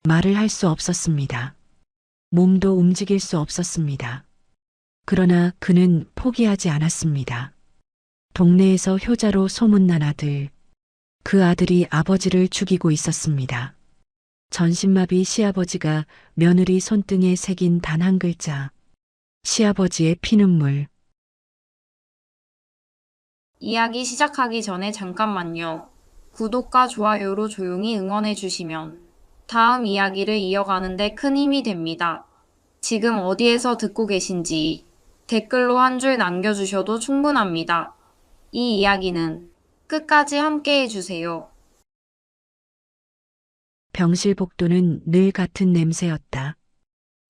말을 할 수 없었습니다. 몸도 움직일 수 없었습니다. 그러나 그는 포기하지 않았습니다. 동네에서 효자로 소문난 아들, 그 아들이 아버지를 죽이고 있었습니다. 전신마비 시아버지가 며느리 손등에 새긴 단 한 글자, 시아버지의 피눈물. 이야기 시작하기 전에 잠깐만요. 구독과 좋아요로 조용히 응원해 주시면 다음 이야기를 이어가는데 큰 힘이 됩니다. 지금 어디에서 듣고 계신지 댓글로 한 줄 남겨주셔도 충분합니다. 이 이야기는 끝까지 함께 해주세요. 병실 복도는 늘 같은 냄새였다.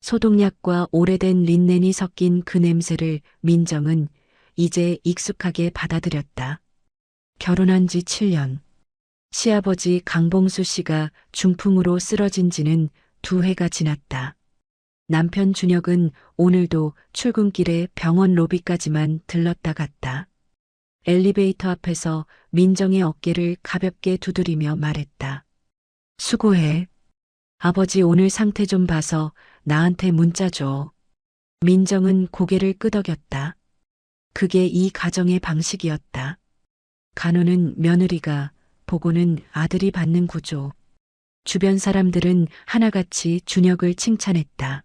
소독약과 오래된 린넨이 섞인 그 냄새를 민정은 이제 익숙하게 받아들였다. 결혼한 지 7년. 시아버지 강봉수 씨가 중풍으로 쓰러진 지는 2해가 지났다. 남편 준혁은 오늘도 출근길에 병원 로비까지만 들렀다 갔다. 엘리베이터 앞에서 민정의 어깨를 가볍게 두드리며 말했다. 수고해. 아버지 오늘 상태 좀 봐서 나한테 문자 줘. 민정은 고개를 끄덕였다. 그게 이 가정의 방식이었다. 간호는 며느리가, 보고는 아들이 받는 구조. 주변 사람들은 하나같이 준혁을 칭찬했다.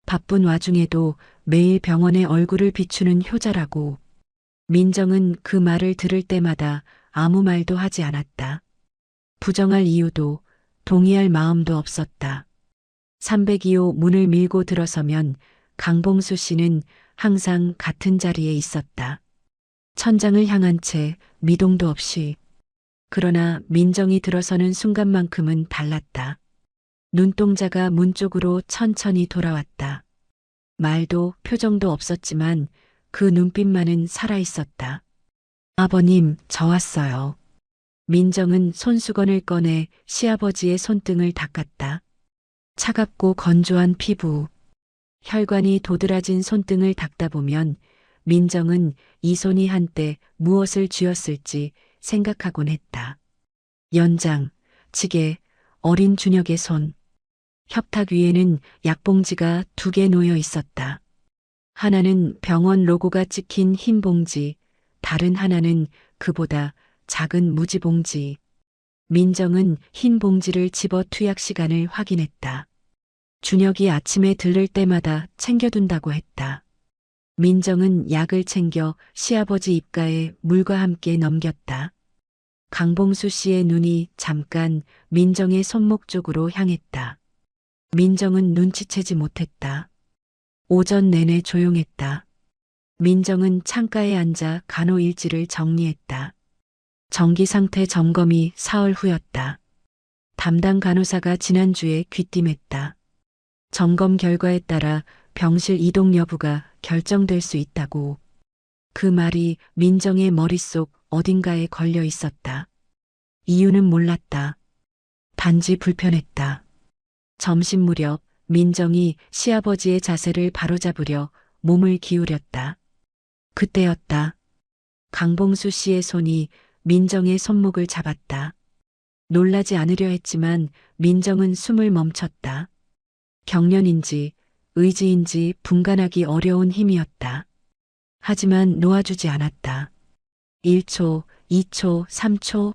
바쁜 와중에도 매일 병원에 얼굴을 비추는 효자라고. 민정은 그 말을 들을 때마다 아무 말도 하지 않았다. 부정할 이유도 동의할 마음도 없었다. 302호 문을 밀고 들어서면 강봉수 씨는 항상 같은 자리에 있었다. 천장을 향한 채 미동도 없이. 그러나 민정이 들어서는 순간만큼은 달랐다. 눈동자가 문 쪽으로 천천히 돌아왔다. 말도 표정도 없었지만 그 눈빛만은 살아있었다. 아버님, 저 왔어요. 민정은 손수건을 꺼내 시아버지의 손등을 닦았다. 차갑고 건조한 피부, 혈관이 도드라진 손등을 닦다 보면 민정은 이 손이 한때 무엇을 쥐었을지 생각하곤 했다. 연장, 지게, 어린 준혁의 손. 협탁 위에는 약봉지가 2개 놓여 있었다. 하나는 병원 로고가 찍힌 흰 봉지, 다른 하나는 그보다 작은 무지 봉지. 민정은 흰 봉지를 집어 투약 시간을 확인했다. 준혁이 아침에 들를 때마다 챙겨둔다고 했다. 민정은 약을 챙겨 시아버지 입가에 물과 함께 넘겼다. 강봉수 씨의 눈이 잠깐 민정의 손목 쪽으로 향했다. 민정은 눈치채지 못했다. 오전 내내 조용했다. 민정은 창가에 앉아 간호일지를 정리했다. 정기 상태 점검이 사흘 후였다. 담당 간호사가 지난주에 귀띔했다. 점검 결과에 따라 병실 이동 여부가 결정될 수 있다고. 그 말이 민정의 머릿속 어딘가에 걸려 있었다. 이유는 몰랐다. 단지 불편했다. 점심 무렵 민정이 시아버지의 자세를 바로잡으려 몸을 기울였다. 그때였다. 강봉수 씨의 손이 민정의 손목을 잡았다. 놀라지 않으려 했지만 민정은 숨을 멈췄다. 경련인지 의지인지 분간하기 어려운 힘이었다. 하지만 놓아주지 않았다. 1초, 2초, 3초.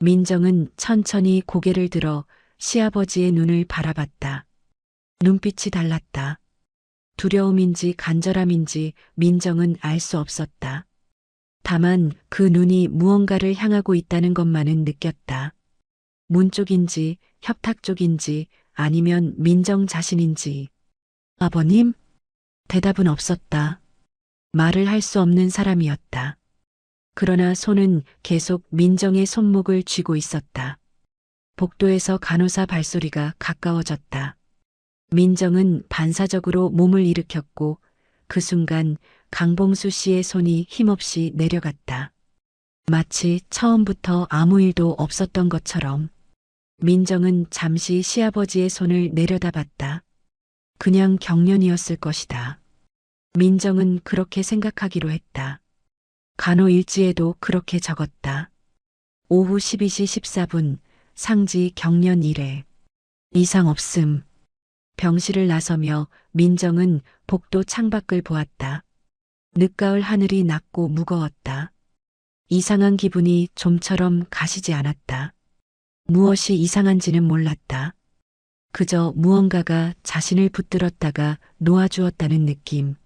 민정은 천천히 고개를 들어 시아버지의 눈을 바라봤다. 눈빛이 달랐다. 두려움인지 간절함인지 민정은 알 수 없었다. 다만 그 눈이 무언가를 향하고 있다는 것만은 느꼈다. 문 쪽인지 협탁 쪽인지 아니면 민정 자신인지. 아버님? 대답은 없었다. 말을 할 수 없는 사람이었다. 그러나 손은 계속 민정의 손목을 쥐고 있었다. 복도에서 간호사 발소리가 가까워졌다. 민정은 반사적으로 몸을 일으켰고 그 순간 강봉수 씨의 손이 힘없이 내려갔다. 마치 처음부터 아무 일도 없었던 것처럼. 민정은 잠시 시아버지의 손을 내려다봤다. 그냥 경련이었을 것이다. 민정은 그렇게 생각하기로 했다. 간호일지에도 그렇게 적었다. 오후 12시 14분 상지 경련 1회. 이상 없음. 병실을 나서며 민정은 복도 창밖을 보았다. 늦가을 하늘이 낮고 무거웠다. 이상한 기분이 좀처럼 가시지 않았다. 무엇이 이상한지는 몰랐다. 그저 무언가가 자신을 붙들었다가 놓아주었다는 느낌.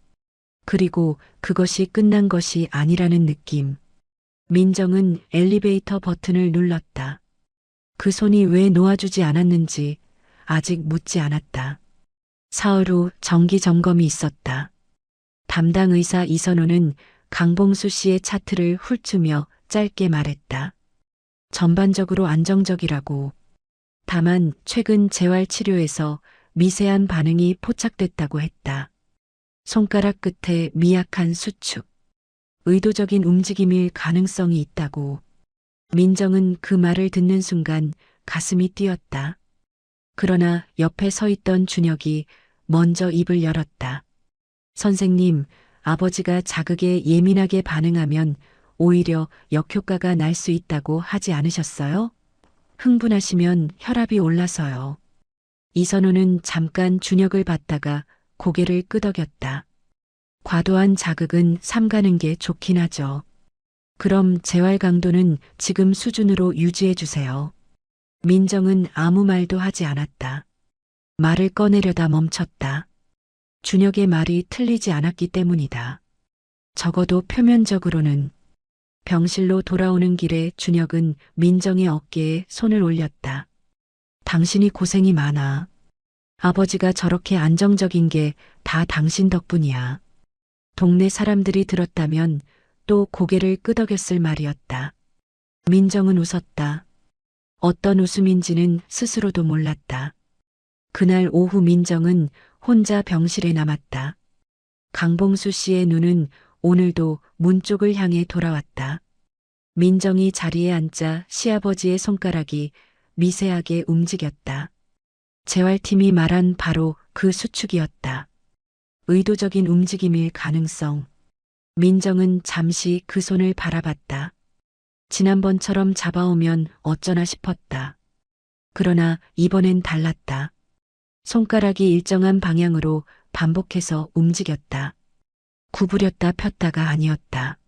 그리고 그것이 끝난 것이 아니라는 느낌. 민정은 엘리베이터 버튼을 눌렀다. 그 손이 왜 놓아주지 않았는지 아직 묻지 않았다. 사흘 후 정기 점검이 있었다. 담당 의사 이선호는 강봉수 씨의 차트를 훑으며 짧게 말했다. 전반적으로 안정적이라고. 다만 최근 재활 치료에서 미세한 반응이 포착됐다고 했다. 손가락 끝에 미약한 수축. 의도적인 움직임일 가능성이 있다고. 민정은 그 말을 듣는 순간 가슴이 뛰었다. 그러나 옆에 서 있던 준혁이 먼저 입을 열었다. 선생님, 아버지가 자극에 예민하게 반응하면 오히려 역효과가 날 수 있다고 하지 않으셨어요? 흥분하시면 혈압이 올라서요. 이선호는 잠깐 준혁을 봤다가 고개를 끄덕였다. 과도한 자극은 삼가는 게 좋긴 하죠. 그럼 재활 강도는 지금 수준으로 유지해 주세요. 민정은 아무 말도 하지 않았다. 말을 꺼내려다 멈췄다. 준혁의 말이 틀리지 않았기 때문이다. 적어도 표면적으로는. 병실로 돌아오는 길에 준혁은 민정의 어깨에 손을 올렸다. 당신이 고생이 많아. 아버지가 저렇게 안정적인 게 다 당신 덕분이야. 동네 사람들이 들었다면 또 고개를 끄덕였을 말이었다. 민정은 웃었다. 어떤 웃음인지는 스스로도 몰랐다. 그날 오후 민정은 혼자 병실에 남았다. 강봉수 씨의 눈은 오늘도 문 쪽을 향해 돌아왔다. 민정이 자리에 앉자 시아버지의 손가락이 미세하게 움직였다. 재활팀이 말한 바로 그 수축이었다. 의도적인 움직임일 가능성. 민정은 잠시 그 손을 바라봤다. 지난번처럼 잡아오면 어쩌나 싶었다. 그러나 이번엔 달랐다. 손가락이 일정한 방향으로 반복해서 움직였다. 구부렸다 폈다가 아니었다.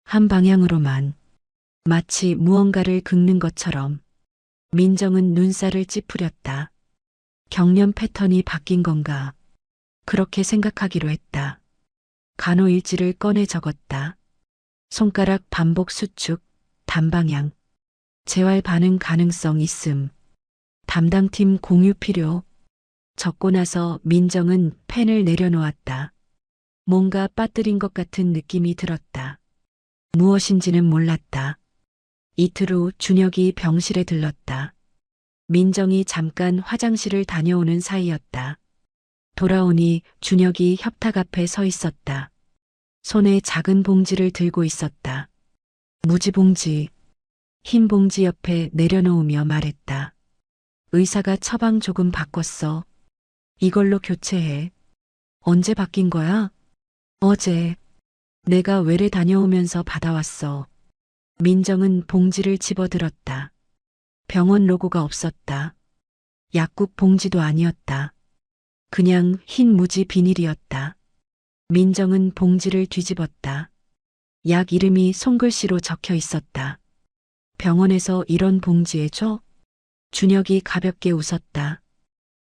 한 방향으로만. 마치 무언가를 긁는 것처럼. 민정은 눈살을 찌푸렸다. 경련 패턴이 바뀐 건가. 그렇게 생각하기로 했다. 간호일지를 꺼내 적었다. 손가락 반복 수축, 단방향. 재활 반응 가능성 있음. 담당팀 공유 필요. 적고 나서 민정은 펜을 내려놓았다. 뭔가 빠뜨린 것 같은 느낌이 들었다. 무엇인지는 몰랐다. 이틀 후 준혁이 병실에 들렀다. 민정이 잠깐 화장실을 다녀오는 사이였다. 돌아오니 준혁이 협탁 앞에 서 있었다. 손에 작은 봉지를 들고 있었다. 무지봉지. 흰 봉지 옆에 내려놓으며 말했다. 의사가 처방 조금 바꿨어. 이걸로 교체해. 언제 바뀐 거야? 어제. 내가 외래 다녀오면서 받아왔어. 민정은 봉지를 집어들었다. 병원 로고가 없었다. 약국 봉지도 아니었다. 그냥 흰 무지 비닐이었다. 민정은 봉지를 뒤집었다. 약 이름이 손글씨로 적혀 있었다. 병원에서 이런 봉지에 줘? 준혁이 가볍게 웃었다.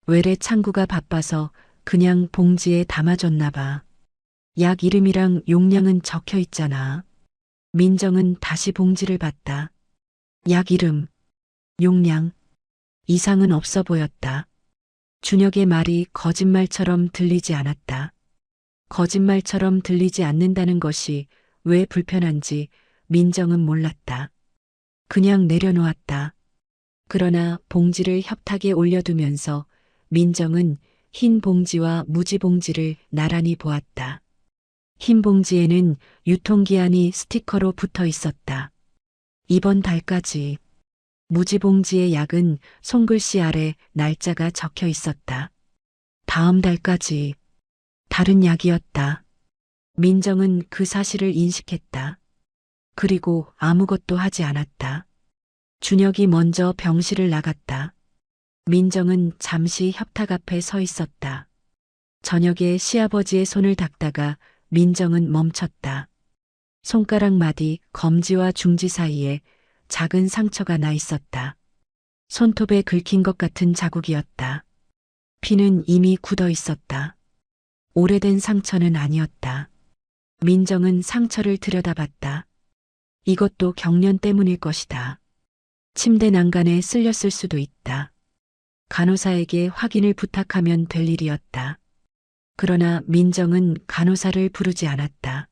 외래 창구가 바빠서 그냥 봉지에 담아줬나 봐. 약 이름이랑 용량은 적혀 있잖아. 민정은 다시 봉지를 봤다. 약 이름, 용량, 이상은 없어 보였다. 준혁의 말이 거짓말처럼 들리지 않았다. 거짓말처럼 들리지 않는다는 것이 왜 불편한지 민정은 몰랐다. 그냥 내려놓았다. 그러나 봉지를 협탁에 올려두면서 민정은 흰 봉지와 무지 봉지를 나란히 보았다. 흰 봉지에는 유통기한이 스티커로 붙어 있었다. 이번 달까지. 무지 봉지의 약은 손글씨 아래 날짜가 적혀 있었다. 다음 달까지. 다른 약이었다. 민정은 그 사실을 인식했다. 그리고 아무것도 하지 않았다. 준혁이 먼저 병실을 나갔다. 민정은 잠시 협탁 앞에 서 있었다. 저녁에 시아버지의 손을 닦다가 민정은 멈췄다. 손가락 마디 검지와 중지 사이에 작은 상처가 나 있었다. 손톱에 긁힌 것 같은 자국이었다. 피는 이미 굳어 있었다. 오래된 상처는 아니었다. 민정은 상처를 들여다봤다. 이것도 경련 때문일 것이다. 침대 난간에 쓸렸을 수도 있다. 간호사에게 확인을 부탁하면 될 일이었다. 그러나 민정은 간호사를 부르지 않았다.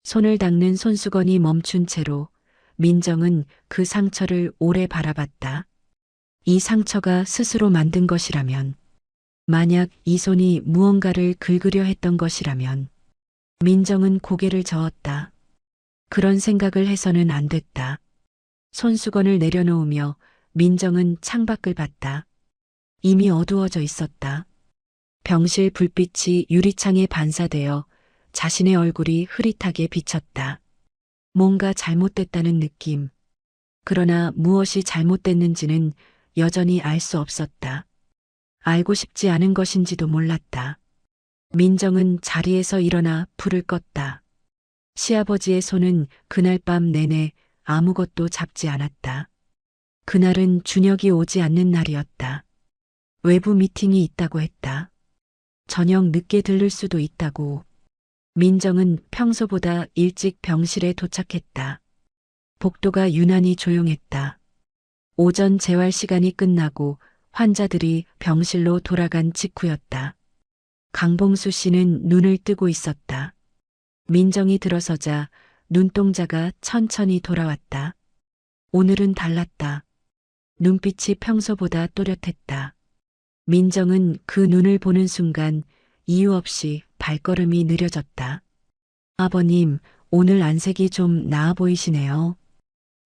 손을 닦는 손수건이 멈춘 채로 민정은 그 상처를 오래 바라봤다. 이 상처가 스스로 만든 것이라면, 만약 이 손이 무언가를 긁으려 했던 것이라면, 민정은 고개를 저었다. 그런 생각을 해서는 안 됐다. 손수건을 내려놓으며 민정은 창밖을 봤다. 이미 어두워져 있었다. 병실 불빛이 유리창에 반사되어 자신의 얼굴이 흐릿하게 비쳤다. 뭔가 잘못됐다는 느낌. 그러나 무엇이 잘못됐는지는 여전히 알 수 없었다. 알고 싶지 않은 것인지도 몰랐다. 민정은 자리에서 일어나 불을 껐다. 시아버지의 손은 그날 밤 내내 아무것도 잡지 않았다. 그날은 준혁이 오지 않는 날이었다. 외부 미팅이 있다고 했다. 저녁 늦게 들를 수도 있다고. 민정은 평소보다 일찍 병실에 도착했다. 복도가 유난히 조용했다. 오전 재활 시간이 끝나고 환자들이 병실로 돌아간 직후였다. 강봉수 씨는 눈을 뜨고 있었다. 민정이 들어서자 눈동자가 천천히 돌아왔다. 오늘은 달랐다. 눈빛이 평소보다 또렷했다. 민정은 그 눈을 보는 순간 이유 없이 발걸음이 느려졌다. 아버님, 오늘 안색이 좀 나아 보이시네요.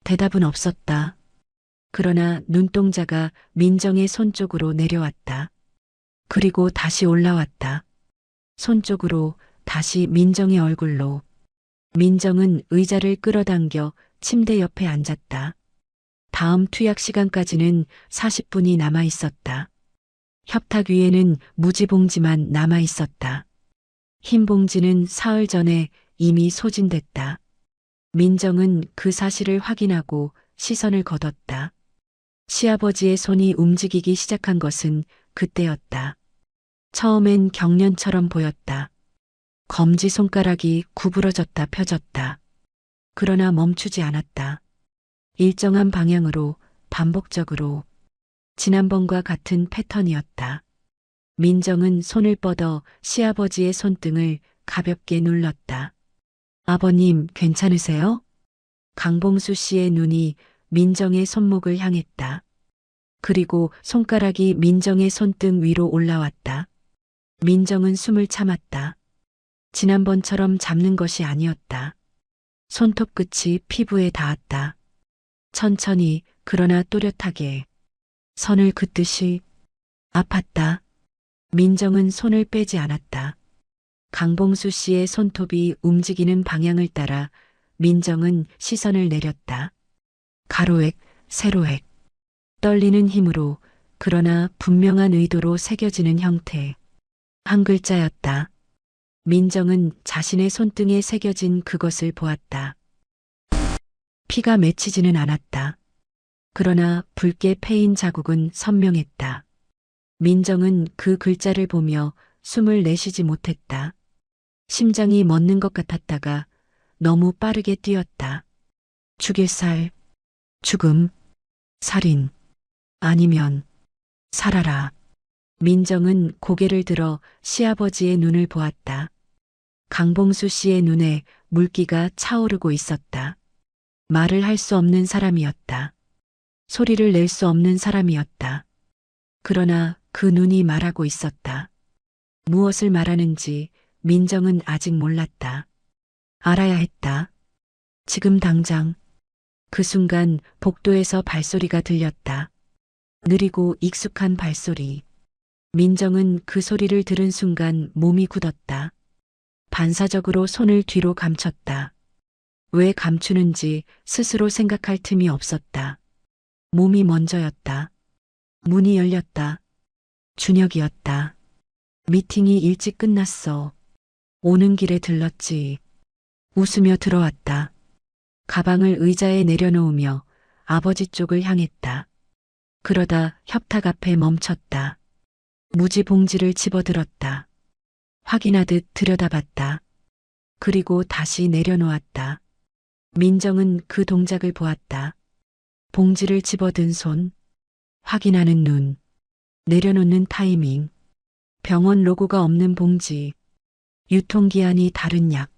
대답은 없었다. 그러나 눈동자가 민정의 손 쪽으로 내려왔다. 그리고 다시 올라왔다. 손 쪽으로, 다시 민정의 얼굴로. 민정은 의자를 끌어당겨 침대 옆에 앉았다. 다음 투약 시간까지는 40분이 남아 있었다. 협탁 위에는 무지 봉지만 남아 있었다. 흰 봉지는 사흘 전에 이미 소진됐다. 민정은 그 사실을 확인하고 시선을 거뒀다. 시아버지의 손이 움직이기 시작한 것은 그때였다. 처음엔 경련처럼 보였다. 검지 손가락이 구부러졌다 펴졌다. 그러나 멈추지 않았다. 일정한 방향으로 반복적으로. 지난번과 같은 패턴이었다. 민정은 손을 뻗어 시아버지의 손등을 가볍게 눌렀다. 아버님, 괜찮으세요? 강봉수 씨의 눈이 민정의 손목을 향했다. 그리고 손가락이 민정의 손등 위로 올라왔다. 민정은 숨을 참았다. 지난번처럼 잡는 것이 아니었다. 손톱 끝이 피부에 닿았다. 천천히, 그러나 또렷하게. 선을 긋듯이. 아팠다. 민정은 손을 빼지 않았다. 강봉수 씨의 손톱이 움직이는 방향을 따라 민정은 시선을 내렸다. 가로획, 세로획. 떨리는 힘으로, 그러나 분명한 의도로 새겨지는 형태. 한 글자였다. 민정은 자신의 손등에 새겨진 그것을 보았다. 피가 맺히지는 않았다. 그러나 붉게 패인 자국은 선명했다. 민정은 그 글자를 보며 숨을 내쉬지 못했다. 심장이 멎는 것 같았다가 너무 빠르게 뛰었다. 죽일 살, 죽음, 살인, 아니면 살아라. 민정은 고개를 들어 시아버지의 눈을 보았다. 강봉수 씨의 눈에 물기가 차오르고 있었다. 말을 할 수 없는 사람이었다. 소리를 낼 수 없는 사람이었다. 그러나 그 눈이 말하고 있었다. 무엇을 말하는지 민정은 아직 몰랐다. 알아야 했다. 지금 당장. 그 순간 복도에서 발소리가 들렸다. 느리고 익숙한 발소리. 민정은 그 소리를 들은 순간 몸이 굳었다. 반사적으로 손을 뒤로 감췄다. 왜 감추는지 스스로 생각할 틈이 없었다. 몸이 먼저였다. 문이 열렸다. 준혁이었다. 미팅이 일찍 끝났어. 오는 길에 들렀지. 웃으며 들어왔다. 가방을 의자에 내려놓으며 아버지 쪽을 향했다. 그러다 협탁 앞에 멈췄다. 무지 봉지를 집어들었다. 확인하듯 들여다봤다. 그리고 다시 내려놓았다. 민정은 그 동작을 보았다. 봉지를 집어든 손, 확인하는 눈, 내려놓는 타이밍, 병원 로고가 없는 봉지, 유통기한이 다른 약,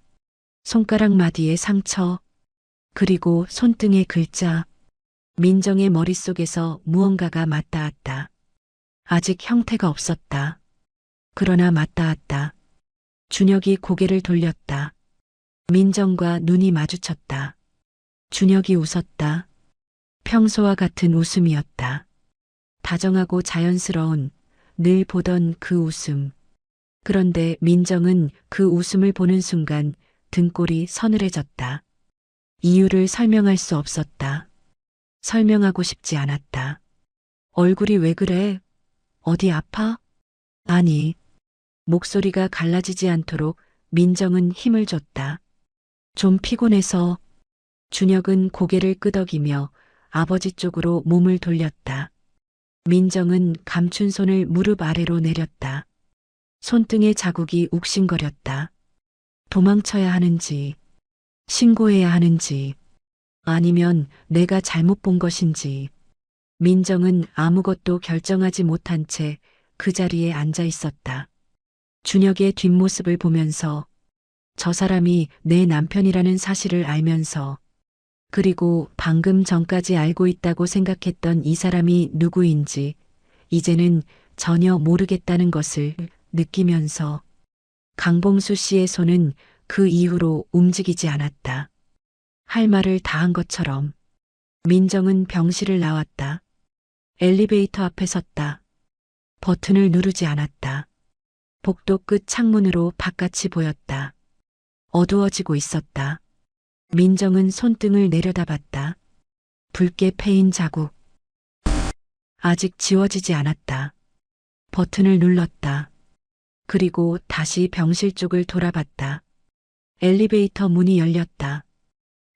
손가락 마디의 상처, 그리고 손등의 글자. 민정의 머릿속에서 무언가가 맞닿았다. 아직 형태가 없었다. 그러나 맞닿았다. 준혁이 고개를 돌렸다. 민정과 눈이 마주쳤다. 준혁이 웃었다. 평소와 같은 웃음이었다. 다정하고 자연스러운, 늘 보던 그 웃음. 그런데 민정은 그 웃음을 보는 순간 등골이 서늘해졌다. 이유를 설명할 수 없었다. 설명하고 싶지 않았다. 얼굴이 왜 그래? 어디 아파? 아니. 목소리가 갈라지지 않도록 민정은 힘을 줬다. 좀 피곤해서. 준혁은 고개를 끄덕이며 아버지 쪽으로 몸을 돌렸다. 민정은 감춘 손을 무릎 아래로 내렸다. 손등의 자국이 욱신거렸다. 도망쳐야 하는지, 신고해야 하는지, 아니면 내가 잘못 본 것인지. 민정은 아무것도 결정하지 못한 채 그 자리에 앉아 있었다. 준혁의 뒷모습을 보면서, 저 사람이 내 남편이라는 사실을 알면서, 그리고 방금 전까지 알고 있다고 생각했던 이 사람이 누구인지 이제는 전혀 모르겠다는 것을 느끼면서 강봉수 씨의 손은 그 이후로 움직이지 않았다. 할 말을 다 한 것처럼. 민정은 병실을 나왔다. 엘리베이터 앞에 섰다. 버튼을 누르지 않았다. 복도 끝 창문으로 바깥이 보였다. 어두워지고 있었다. 민정은 손등을 내려다봤다. 붉게 패인 자국. 아직 지워지지 않았다. 버튼을 눌렀다. 그리고 다시 병실 쪽을 돌아봤다. 엘리베이터 문이 열렸다.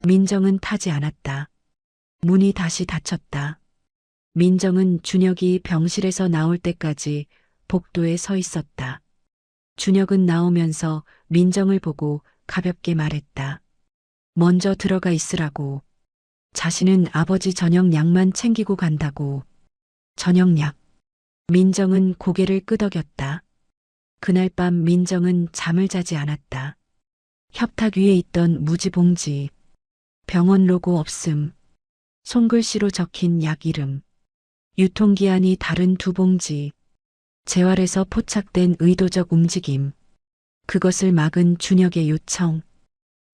민정은 타지 않았다. 문이 다시 닫혔다. 민정은 준혁이 병실에서 나올 때까지 복도에 서 있었다. 준혁은 나오면서 민정을 보고 가볍게 말했다. 먼저 들어가 있으라고. 자신은 아버지 저녁 약만 챙기고 간다고. 저녁 약. 민정은 고개를 끄덕였다. 그날 밤 민정은 잠을 자지 않았다. 협탁 위에 있던 무지봉지. 병원 로고 없음. 손글씨로 적힌 약 이름. 유통기한이 다른 두 봉지. 재활에서 포착된 의도적 움직임. 그것을 막은 준혁의 요청.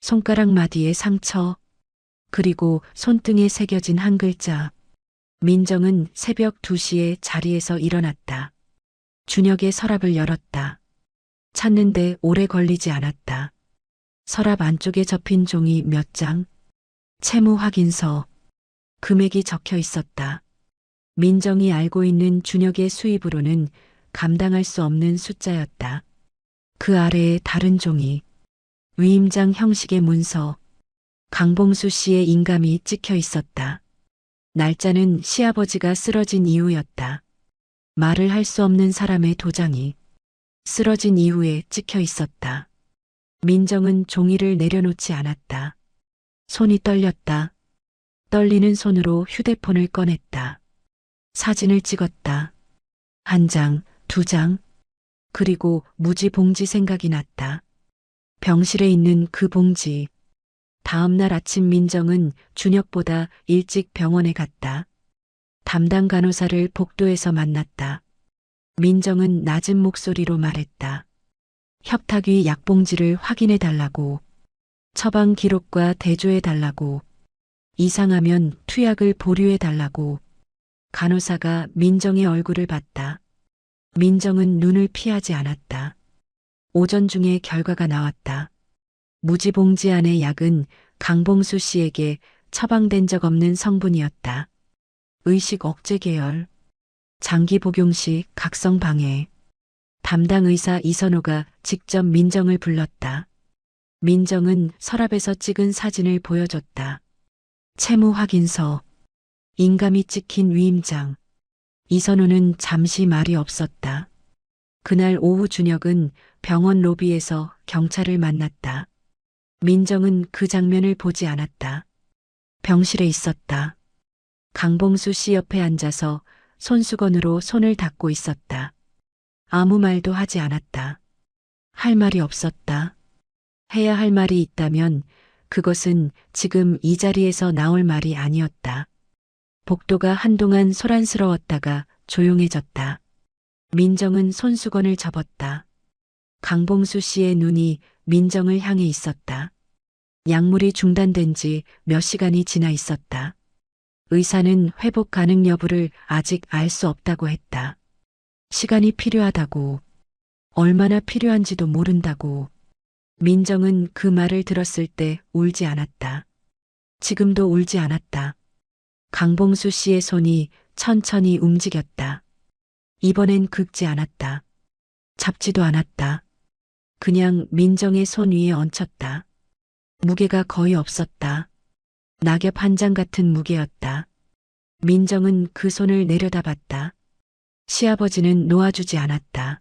손가락 마디의 상처. 그리고 손등에 새겨진 한 글자. 민정은 새벽 2시에 자리에서 일어났다. 준혁의 서랍을 열었다. 찾는데 오래 걸리지 않았다. 서랍 안쪽에 접힌 종이 몇 장. 채무 확인서. 금액이 적혀 있었다. 민정이 알고 있는 준혁의 수입으로는 감당할 수 없는 숫자였다. 그 아래에 다른 종이. 위임장 형식의 문서. 강봉수 씨의 인감이 찍혀 있었다. 날짜는 시아버지가 쓰러진 이후였다. 말을 할 수 없는 사람의 도장이 쓰러진 이후에 찍혀 있었다. 민정은 종이를 내려놓지 않았다. 손이 떨렸다. 떨리는 손으로 휴대폰을 꺼냈다. 사진을 찍었다. 1장, 2장. 그리고 무지 봉지 생각이 났다. 병실에 있는 그 봉지. 다음 날 아침 민정은 준혁보다 일찍 병원에 갔다. 담당 간호사를 복도에서 만났다. 민정은 낮은 목소리로 말했다. 협탁위 약봉지를 확인해 달라고. 처방 기록과 대조해 달라고. 이상하면 투약을 보류해 달라고. 간호사가 민정의 얼굴을 봤다. 민정은 눈을 피하지 않았다. 오전 중에 결과가 나왔다. 무지봉지 안의 약은 강봉수 씨에게 처방된 적 없는 성분이었다. 의식 억제 계열. 장기 복용 시 각성 방해. 담당 의사 이선호가 직접 민정을 불렀다. 민정은 서랍에서 찍은 사진을 보여줬다. 채무 확인서, 인감이 찍힌 위임장. 이선호는 잠시 말이 없었다. 그날 오후 준혁은 병원 로비에서 경찰을 만났다. 민정은 그 장면을 보지 않았다. 병실에 있었다. 강봉수 씨 옆에 앉아서 손수건으로 손을 닦고 있었다. 아무 말도 하지 않았다. 할 말이 없었다. 해야 할 말이 있다면 그것은 지금 이 자리에서 나올 말이 아니었다. 복도가 한동안 소란스러웠다가 조용해졌다. 민정은 손수건을 접었다. 강봉수 씨의 눈이 민정을 향해 있었다. 약물이 중단된 지 몇 시간이 지나 있었다. 의사는 회복 가능 여부를 아직 알 수 없다고 했다. 시간이 필요하다고, 얼마나 필요한지도 모른다고. 민정은 그 말을 들었을 때 울지 않았다. 지금도 울지 않았다. 강봉수 씨의 손이 천천히 움직였다. 이번엔 긁지 않았다. 잡지도 않았다. 그냥 민정의 손 위에 얹혔다. 무게가 거의 없었다. 낙엽 한 장 같은 무게였다. 민정은 그 손을 내려다봤다. 시아버지는 놓아주지 않았다.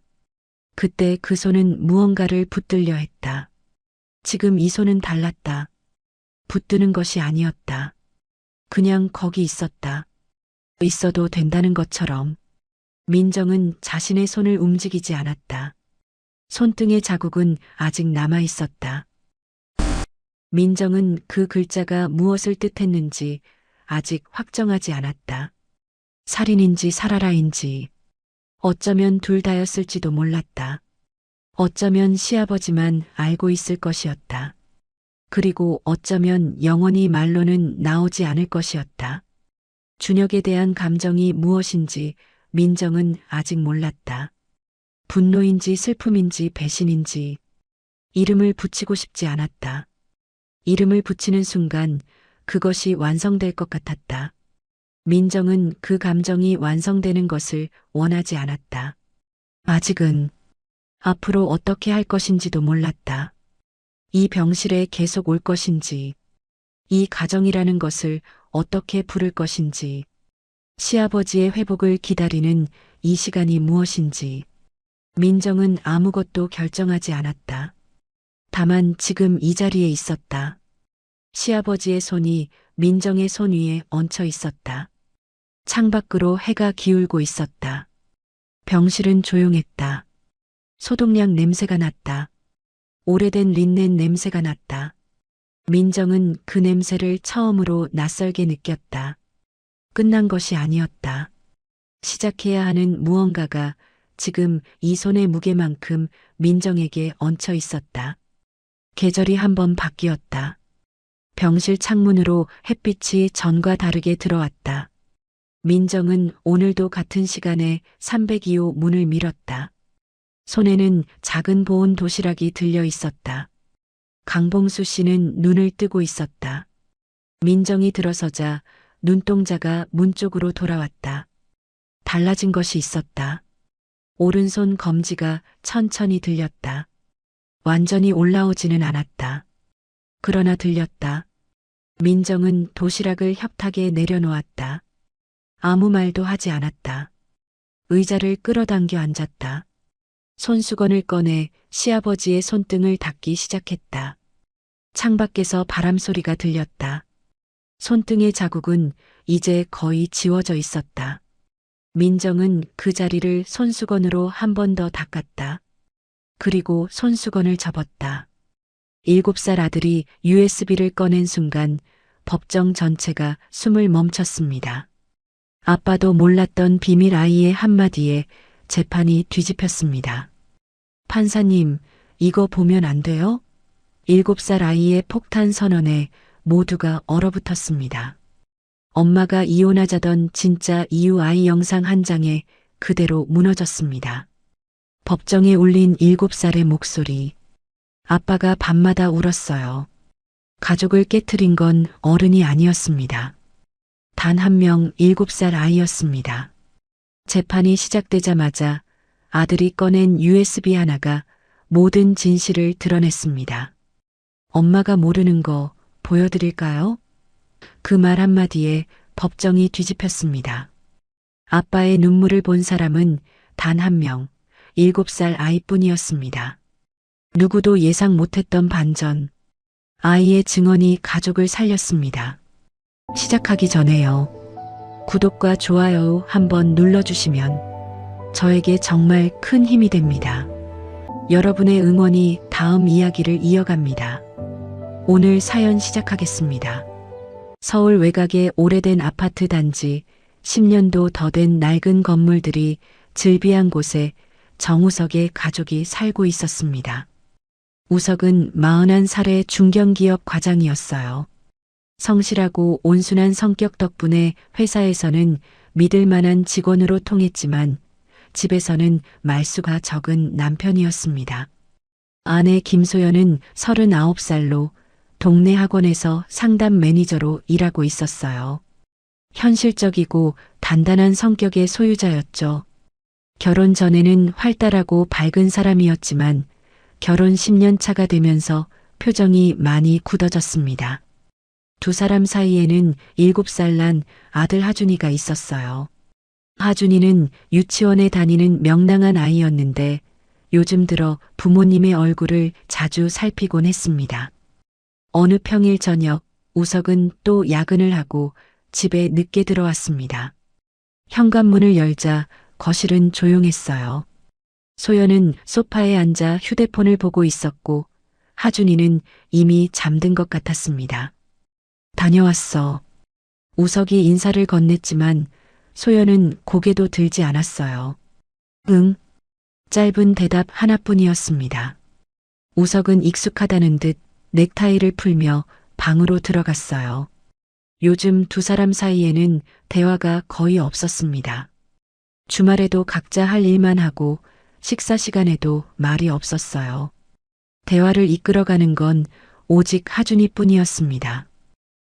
그때 그 손은 무언가를 붙들려 했다. 지금 이 손은 달랐다. 붙드는 것이 아니었다. 그냥 거기 있었다. 있어도 된다는 것처럼. 민정은 자신의 손을 움직이지 않았다. 손등의 자국은 아직 남아 있었다. 민정은 그 글자가 무엇을 뜻했는지 아직 확정하지 않았다. 살인인지 살아라인지, 어쩌면 둘 다였을지도 몰랐다. 어쩌면 시아버지만 알고 있을 것이었다. 그리고 어쩌면 영원히 말로는 나오지 않을 것이었다. 준혁에 대한 감정이 무엇인지 민정은 아직 몰랐다. 분노인지 슬픔인지 배신인지. 이름을 붙이고 싶지 않았다. 이름을 붙이는 순간 그것이 완성될 것 같았다. 민정은 그 감정이 완성되는 것을 원하지 않았다. 아직은. 앞으로 어떻게 할 것인지도 몰랐다. 이 병실에 계속 올 것인지, 이 가정이라는 것을 어떻게 부를 것인지, 시아버지의 회복을 기다리는 이 시간이 무엇인지. 민정은 아무것도 결정하지 않았다. 다만 지금 이 자리에 있었다. 시아버지의 손이 민정의 손 위에 얹혀 있었다. 창밖으로 해가 기울고 있었다. 병실은 조용했다. 소독약 냄새가 났다. 오래된 린넨 냄새가 났다. 민정은 그 냄새를 처음으로 낯설게 느꼈다. 끝난 것이 아니었다. 시작해야 하는 무언가가 지금 이 손의 무게만큼 민정에게 얹혀 있었다. 계절이 한번 바뀌었다. 병실 창문으로 햇빛이 전과 다르게 들어왔다. 민정은 오늘도 같은 시간에 302호 문을 밀었다. 손에는 작은 보온 도시락이 들려 있었다. 강봉수 씨는 눈을 뜨고 있었다. 민정이 들어서자 눈동자가 문 쪽으로 돌아왔다. 달라진 것이 있었다. 오른손 검지가 천천히 들렸다. 완전히 올라오지는 않았다. 그러나 들렸다. 민정은 도시락을 협탁에 내려놓았다. 아무 말도 하지 않았다. 의자를 끌어당겨 앉았다. 손수건을 꺼내 시아버지의 손등을 닦기 시작했다. 창밖에서 바람 소리가 들렸다. 손등의 자국은 이제 거의 지워져 있었다. 민정은 그 자리를 손수건으로 한 번 더 닦았다. 그리고 손수건을 접었다. 7살 아들이 USB를 꺼낸 순간 법정 전체가 숨을 멈췄습니다. 아빠도 몰랐던 비밀 아이의 한마디에 재판이 뒤집혔습니다. 판사님, 이거 보면 안 돼요? 7살 아이의 폭탄 선언에 모두가 얼어붙었습니다. 엄마가 이혼하자던 진짜 이유 아이 영상 한 장에 그대로 무너졌습니다. 법정에 울린 7살의 목소리. 아빠가 밤마다 울었어요. 가족을 깨트린 건 어른이 아니었습니다. 단 한 명 7살 아이였습니다. 재판이 시작되자마자 아들이 꺼낸 USB 하나가 모든 진실을 드러냈습니다. 엄마가 모르는 거 보여드릴까요? 그 말 한마디에 법정이 뒤집혔습니다. 아빠의 눈물을 본 사람은 단 한 명, 7살 아이뿐이었습니다. 누구도 예상 못했던 반전. 아이의 증언이 가족을 살렸습니다. 시작하기 전에요. 구독과 좋아요 한번 눌러주시면 저에게 정말 큰 힘이 됩니다. 여러분의 응원이 다음 이야기를 이어갑니다. 오늘 사연 시작하겠습니다. 서울 외곽의 오래된 아파트 단지, 10년도 더 된 낡은 건물들이 즐비한 곳에 정우석의 가족이 살고 있었습니다. 우석은 41살의 중견기업 과장이었어요. 성실하고 온순한 성격 덕분에 회사에서는 믿을 만한 직원으로 통했지만 집에서는 말수가 적은 남편이었습니다. 아내 김소연은 39살로 동네 학원에서 상담 매니저로 일하고 있었어요. 현실적이고 단단한 성격의 소유자였죠. 결혼 전에는 활달하고 밝은 사람이었지만 결혼 10년 차가 되면서 표정이 많이 굳어졌습니다. 두 사람 사이에는 7살 난 아들 하준이가 있었어요. 하준이는 유치원에 다니는 명랑한 아이였는데 요즘 들어 부모님의 얼굴을 자주 살피곤 했습니다. 어느 평일 저녁 우석은 또 야근을 하고 집에 늦게 들어왔습니다. 현관문을 열자 거실은 조용했어요. 소연은 소파에 앉아 휴대폰을 보고 있었고 하준이는 이미 잠든 것 같았습니다. 다녀왔어. 우석이 인사를 건넸지만 소연은 고개도 들지 않았어요. 응. 짧은 대답 하나뿐이었습니다. 우석은 익숙하다는 듯 넥타이를 풀며 방으로 들어갔어요. 요즘 두 사람 사이에는 대화가 거의 없었습니다. 주말에도 각자 할 일만 하고 식사 시간에도 말이 없었어요. 대화를 이끌어가는 건 오직 하준이뿐이었습니다.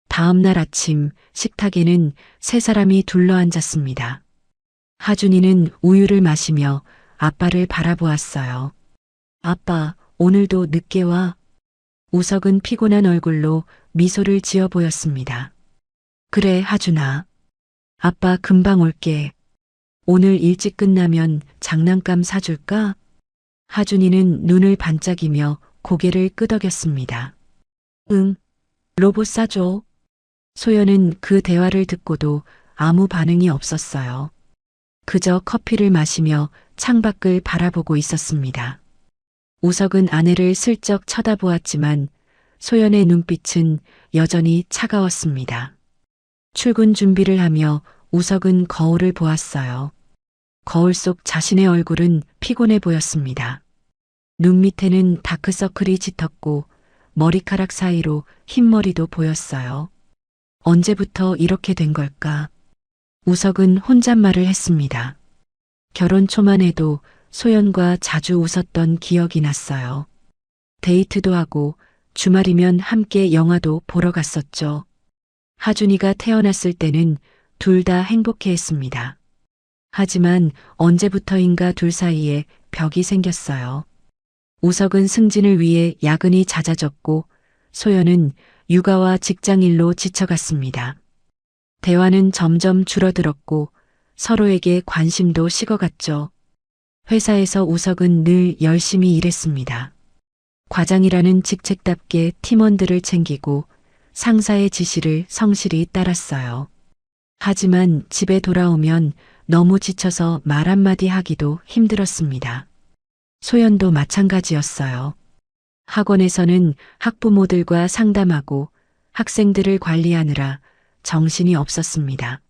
다음 날 아침 식탁에는 세 사람이 둘러앉았습니다. 하준이는 우유를 마시며 아빠를 바라보았어요. 아빠, 오늘도 늦게 와. 우석은 피곤한 얼굴로 미소를 지어 보였습니다. 그래, 하준아. 아빠 금방 올게. 오늘 일찍 끝나면 장난감 사줄까? 하준이는 눈을 반짝이며 고개를 끄덕였습니다. 응, 로봇 사줘. 소연은 그 대화를 듣고도 아무 반응이 없었어요. 그저 커피를 마시며 창밖을 바라보고 있었습니다. 우석은 아내를 슬쩍 쳐다보았지만 소연의 눈빛은 여전히 차가웠습니다. 출근 준비를 하며 우석은 거울을 보았어요. 거울 속 자신의 얼굴은 피곤해 보였습니다. 눈 밑에는 다크서클이 짙었고 머리카락 사이로 흰머리도 보였어요. 언제부터 이렇게 된 걸까? 우석은 혼잣말을 했습니다. 결혼 초만 해도 소연과 자주 웃었던 기억이 났어요. 데이트도 하고 주말이면 함께 영화도 보러 갔었죠. 하준이가 태어났을 때는 둘 다 행복해했습니다. 하지만 언제부터인가 둘 사이에 벽이 생겼어요. 우석은 승진을 위해 야근이 잦아졌고 소연은 육아와 직장일로 지쳐갔습니다. 대화는 점점 줄어들었고 서로에게 관심도 식어갔죠. 회사에서 우석은 늘 열심히 일했습니다. 과장이라는 직책답게 팀원들을 챙기고 상사의 지시를 성실히 따랐어요. 하지만 집에 돌아오면 너무 지쳐서 말 한마디 하기도 힘들었습니다. 소연도 마찬가지였어요. 학원에서는 학부모들과 상담하고 학생들을 관리하느라 정신이 없었습니다.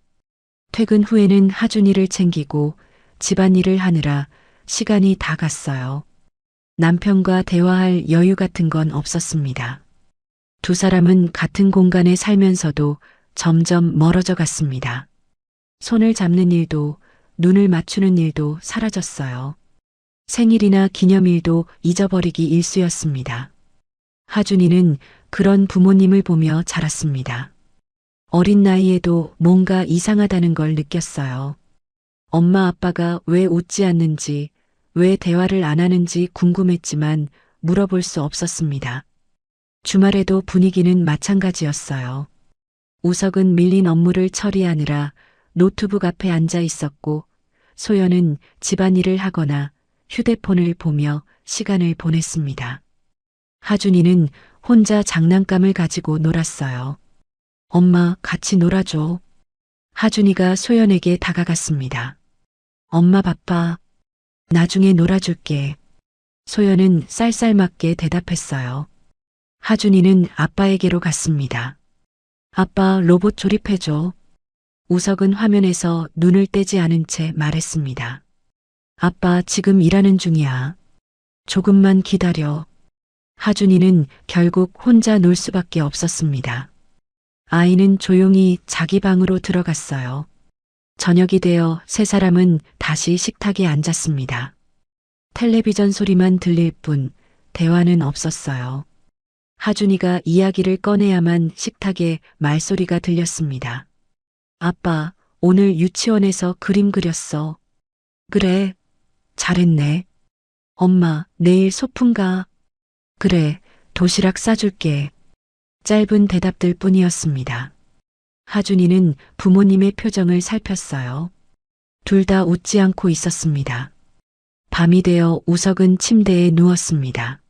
퇴근 후에는 하준이를 챙기고 집안일을 하느라 시간이 다 갔어요. 남편과 대화할 여유 같은 건 없었습니다. 두 사람은 같은 공간에 살면서도 점점 멀어져 갔습니다. 손을 잡는 일도 눈을 맞추는 일도 사라졌어요. 생일이나 기념일도 잊어버리기 일쑤였습니다. 하준이는 그런 부모님을 보며 자랐습니다. 어린 나이에도 뭔가 이상하다는 걸 느꼈어요. 엄마 아빠가 왜 웃지 않는지, 왜 대화를 안 하는지 궁금했지만 물어볼 수 없었습니다. 주말에도 분위기는 마찬가지였어요. 우석은 밀린 업무를 처리하느라 노트북 앞에 앉아 있었고, 소연은 집안일을 하거나 휴대폰을 보며 시간을 보냈습니다. 하준이는 혼자 장난감을 가지고 놀았어요. 엄마, 같이 놀아줘. 하준이가 소연에게 다가갔습니다. 엄마 바빠. 나중에 놀아줄게. 소연은 쌀쌀맞게 대답했어요. 하준이는 아빠에게로 갔습니다. 아빠, 로봇 조립해줘. 우석은 화면에서 눈을 떼지 않은 채 말했습니다. 아빠, 지금 일하는 중이야. 조금만 기다려. 하준이는 결국 혼자 놀 수밖에 없었습니다. 아이는 조용히 자기 방으로 들어갔어요. 저녁이 되어 세 사람은 다시 식탁에 앉았습니다. 텔레비전 소리만 들릴 뿐 대화는 없었어요. 하준이가 이야기를 꺼내야만 식탁에 말소리가 들렸습니다. 아빠, 오늘 유치원에서 그림 그렸어. 그래, 잘했네. 엄마, 내일 소풍 가. 그래, 도시락 싸줄게. 짧은 대답들 뿐이었습니다. 하준이는 부모님의 표정을 살폈어요. 둘 다 웃지 않고 있었습니다. 밤이 되어 우석은 침대에 누웠습니다.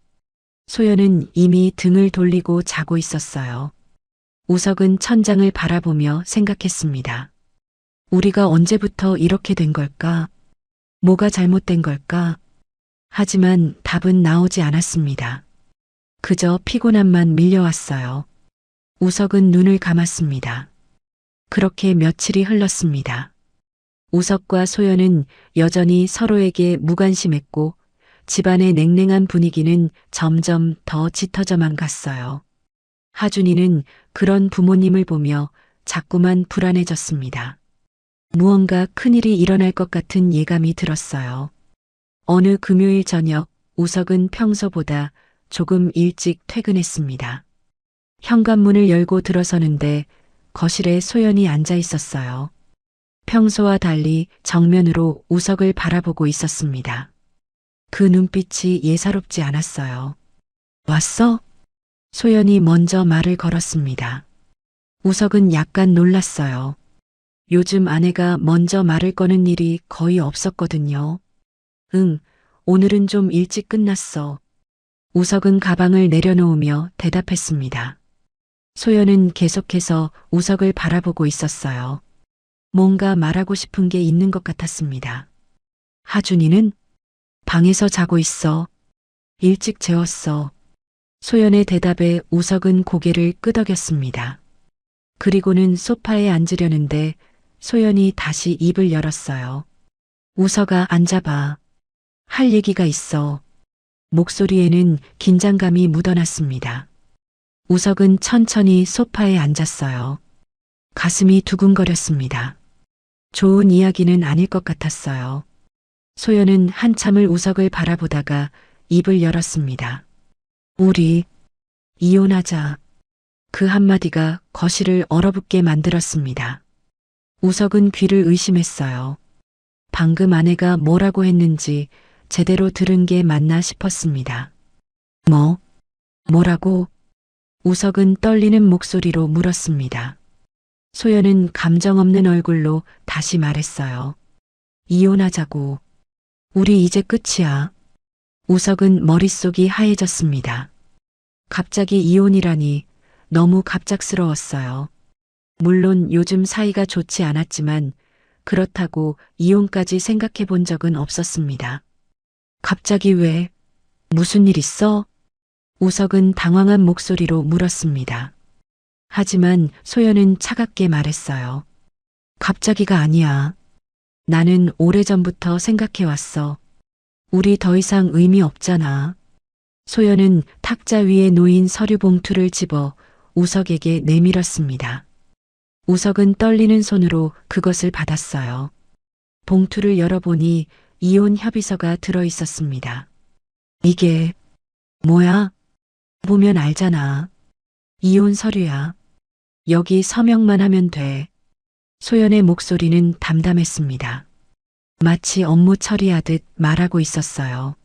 소연은 이미 등을 돌리고 자고 있었어요. 우석은 천장을 바라보며 생각했습니다. 우리가 언제부터 이렇게 된 걸까? 뭐가 잘못된 걸까? 하지만 답은 나오지 않았습니다. 그저 피곤함만 밀려왔어요. 우석은 눈을 감았습니다. 그렇게 며칠이 흘렀습니다. 우석과 소연은 여전히 서로에게 무관심했고 집안의 냉랭한 분위기는 점점 더 짙어져만 갔어요. 하준이는 그런 부모님을 보며 자꾸만 불안해졌습니다. 무언가 큰일이 일어날 것 같은 예감이 들었어요. 어느 금요일 저녁 우석은 평소보다 조금 일찍 퇴근했습니다. 현관문을 열고 들어서는데 거실에 소연이 앉아 있었어요. 평소와 달리 정면으로 우석을 바라보고 있었습니다. 그 눈빛이 예사롭지 않았어요. 왔어? 소연이 먼저 말을 걸었습니다. 우석은 약간 놀랐어요. 요즘 아내가 먼저 말을 거는 일이 거의 없었거든요. 응, 오늘은 좀 일찍 끝났어. 우석은 가방을 내려놓으며 대답했습니다. 소연은 계속해서 우석을 바라보고 있었어요. 뭔가 말하고 싶은 게 있는 것 같았습니다. 하준이는 방에서 자고 있어. 일찍 재웠어. 소연의 대답에 우석은 고개를 끄덕였습니다. 그리고는 소파에 앉으려는데 소연이 다시 입을 열었어요. 우석아, 앉아봐. 할 얘기가 있어. 목소리에는 긴장감이 묻어났습니다. 우석은 천천히 소파에 앉았어요. 가슴이 두근거렸습니다. 좋은 이야기는 아닐 것 같았어요. 소연은 한참을 우석을 바라보다가 입을 열었습니다. 우리 이혼하자. 그 한마디가 거실을 얼어붙게 만들었습니다. 우석은 귀를 의심했어요. 방금 아내가 뭐라고 했는지 제대로 들은 게 맞나 싶었습니다. 뭐라고? 우석은 떨리는 목소리로 물었습니다. 소연은 감정 없는 얼굴로 다시 말했어요. 이혼하자고. 우리 이제 끝이야. 우석은 머릿속이 하얘졌습니다. 갑자기 이혼이라니 너무 갑작스러웠어요. 물론 요즘 사이가 좋지 않았지만 그렇다고 이혼까지 생각해 본 적은 없었습니다. 갑자기 왜? 무슨 일 있어? 우석은 당황한 목소리로 물었습니다. 하지만 소연은 차갑게 말했어요. 갑자기가 아니야. 나는 오래전부터 생각해왔어. 우리 더 이상 의미 없잖아. 소연은 탁자 위에 놓인 서류 봉투를 집어 우석에게 내밀었습니다. 우석은 떨리는 손으로 그것을 받았어요. 봉투를 열어보니 이혼 협의서가 들어 있었습니다. 이게 뭐야? 보면 알잖아. 이혼 서류야. 여기 서명만 하면 돼. 소연의 목소리는 담담했습니다. 마치 업무 처리하듯 말하고 있었어요.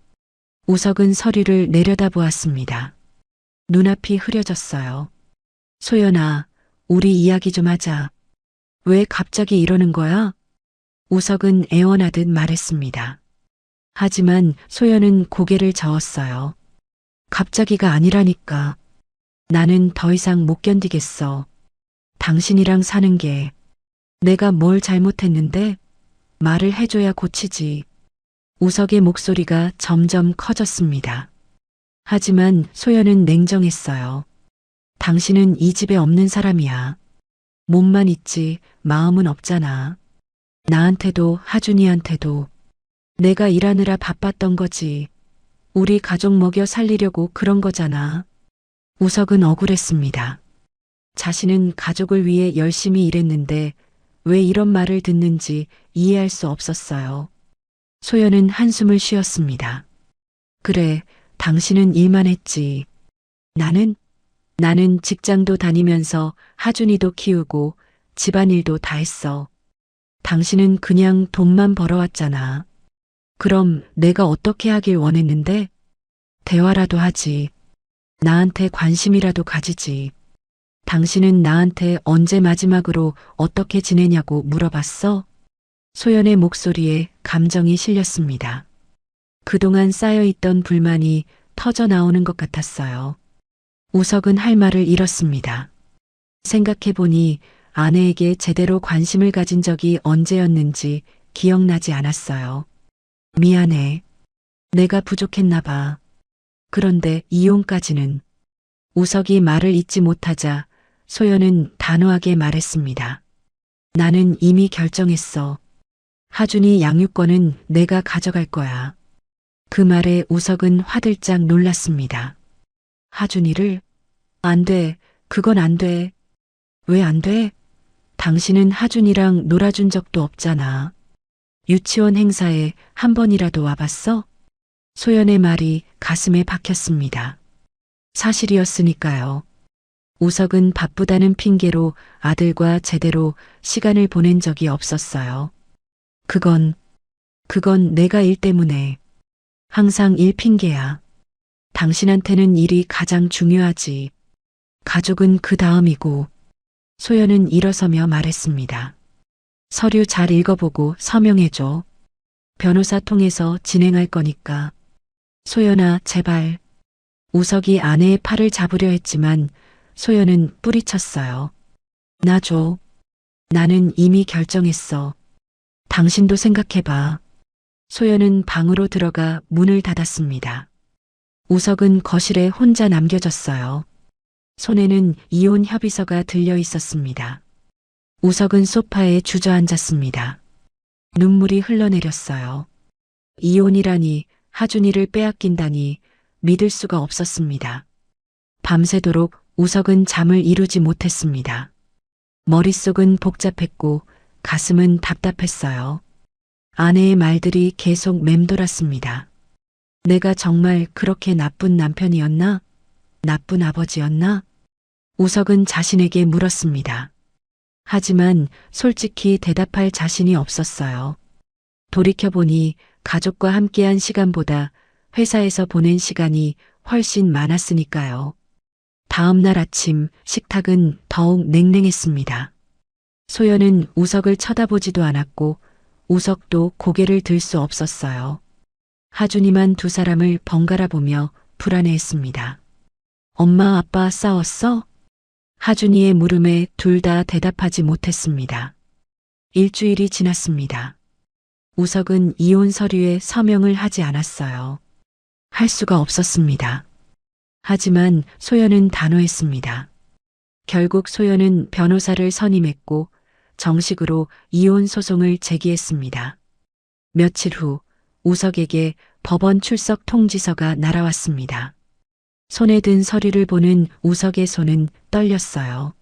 우석은 서류를 내려다보았습니다. 눈앞이 흐려졌어요. 소연아, 우리 이야기 좀 하자. 왜 갑자기 이러는 거야? 우석은 애원하듯 말했습니다. 하지만 소연은 고개를 저었어요. 갑자기가 아니라니까. 나는 더 이상 못 견디겠어. 당신이랑 사는 게 내가 뭘 잘못했는데 말을 해줘야 고치지. 우석의 목소리가 점점 커졌습니다. 하지만 소연은 냉정했어요. 당신은 이 집에 없는 사람이야. 몸만 있지 마음은 없잖아. 나한테도 하준이한테도 내가 일하느라 바빴던 거지. 우리 가족 먹여 살리려고 그런 거잖아. 우석은 억울했습니다. 자신은 가족을 위해 열심히 일했는데 왜 이런 말을 듣는지 이해할 수 없었어요. 소연은 한숨을 쉬었습니다. 그래, 당신은 일만 했지. 나는 직장도 다니면서 하준이도 키우고 집안일도 다 했어. 당신은 그냥 돈만 벌어왔잖아. 그럼 내가 어떻게 하길 원했는데? 대화라도 하지. 나한테 관심이라도 가지지. 당신은 나한테 언제 마지막으로 어떻게 지내냐고 물어봤어? 소연의 목소리에 감정이 실렸습니다. 그동안 쌓여있던 불만이 터져 나오는 것 같았어요. 우석은 할 말을 잃었습니다. 생각해보니 아내에게 제대로 관심을 가진 적이 언제였는지 기억나지 않았어요. 미안해. 내가 부족했나 봐. 그런데 이혼까지는. 우석이 말을 잇지 못하자 소연은 단호하게 말했습니다. 나는 이미 결정했어. 하준이 양육권은 내가 가져갈 거야. 그 말에 우석은 화들짝 놀랐습니다. 하준이를? 안 돼. 그건 안 돼. 왜 안 돼? 당신은 하준이랑 놀아준 적도 없잖아. 유치원 행사에 한 번이라도 와봤어? 소연의 말이 가슴에 박혔습니다. 사실이었으니까요. 우석은 바쁘다는 핑계로 아들과 제대로 시간을 보낸 적이 없었어요. 그건 내가 일 때문에. 항상 일 핑계야. 당신한테는 일이 가장 중요하지. 가족은 그 다음이고. 소연은 일어서며 말했습니다. 서류 잘 읽어보고 서명해줘. 변호사 통해서 진행할 거니까. 소연아, 제발. 우석이 아내의 팔을 잡으려 했지만 소연은 뿌리쳤어요. 나 줘. 나는 이미 결정했어. 당신도 생각해봐. 소연은 방으로 들어가 문을 닫았습니다. 우석은 거실에 혼자 남겨졌어요. 손에는 이혼 협의서가 들려 있었습니다. 우석은 소파에 주저앉았습니다. 눈물이 흘러내렸어요. 이혼이라니, 하준이를 빼앗긴다니 믿을 수가 없었습니다. 밤새도록 우석은 잠을 이루지 못했습니다. 머릿속은 복잡했고 가슴은 답답했어요. 아내의 말들이 계속 맴돌았습니다. 내가 정말 그렇게 나쁜 남편이었나? 나쁜 아버지였나? 우석은 자신에게 물었습니다. 하지만 솔직히 대답할 자신이 없었어요. 돌이켜보니 가족과 함께한 시간보다 회사에서 보낸 시간이 훨씬 많았으니까요. 다음 날 아침 식탁은 더욱 냉랭했습니다. 소연은 우석을 쳐다보지도 않았고 우석도 고개를 들 수 없었어요. 하준이만 두 사람을 번갈아 보며 불안해했습니다. 엄마 아빠 싸웠어? 하준이의 물음에 둘 다 대답하지 못했습니다. 일주일이 지났습니다. 우석은 이혼 서류에 서명을 하지 않았어요. 할 수가 없었습니다. 하지만 소연은 단호했습니다. 결국 소연은 변호사를 선임했고 정식으로 이혼 소송을 제기했습니다. 며칠 후 우석에게 법원 출석 통지서가 날아왔습니다. 손에 든 서류를 보는 우석의 손은 떨렸어요.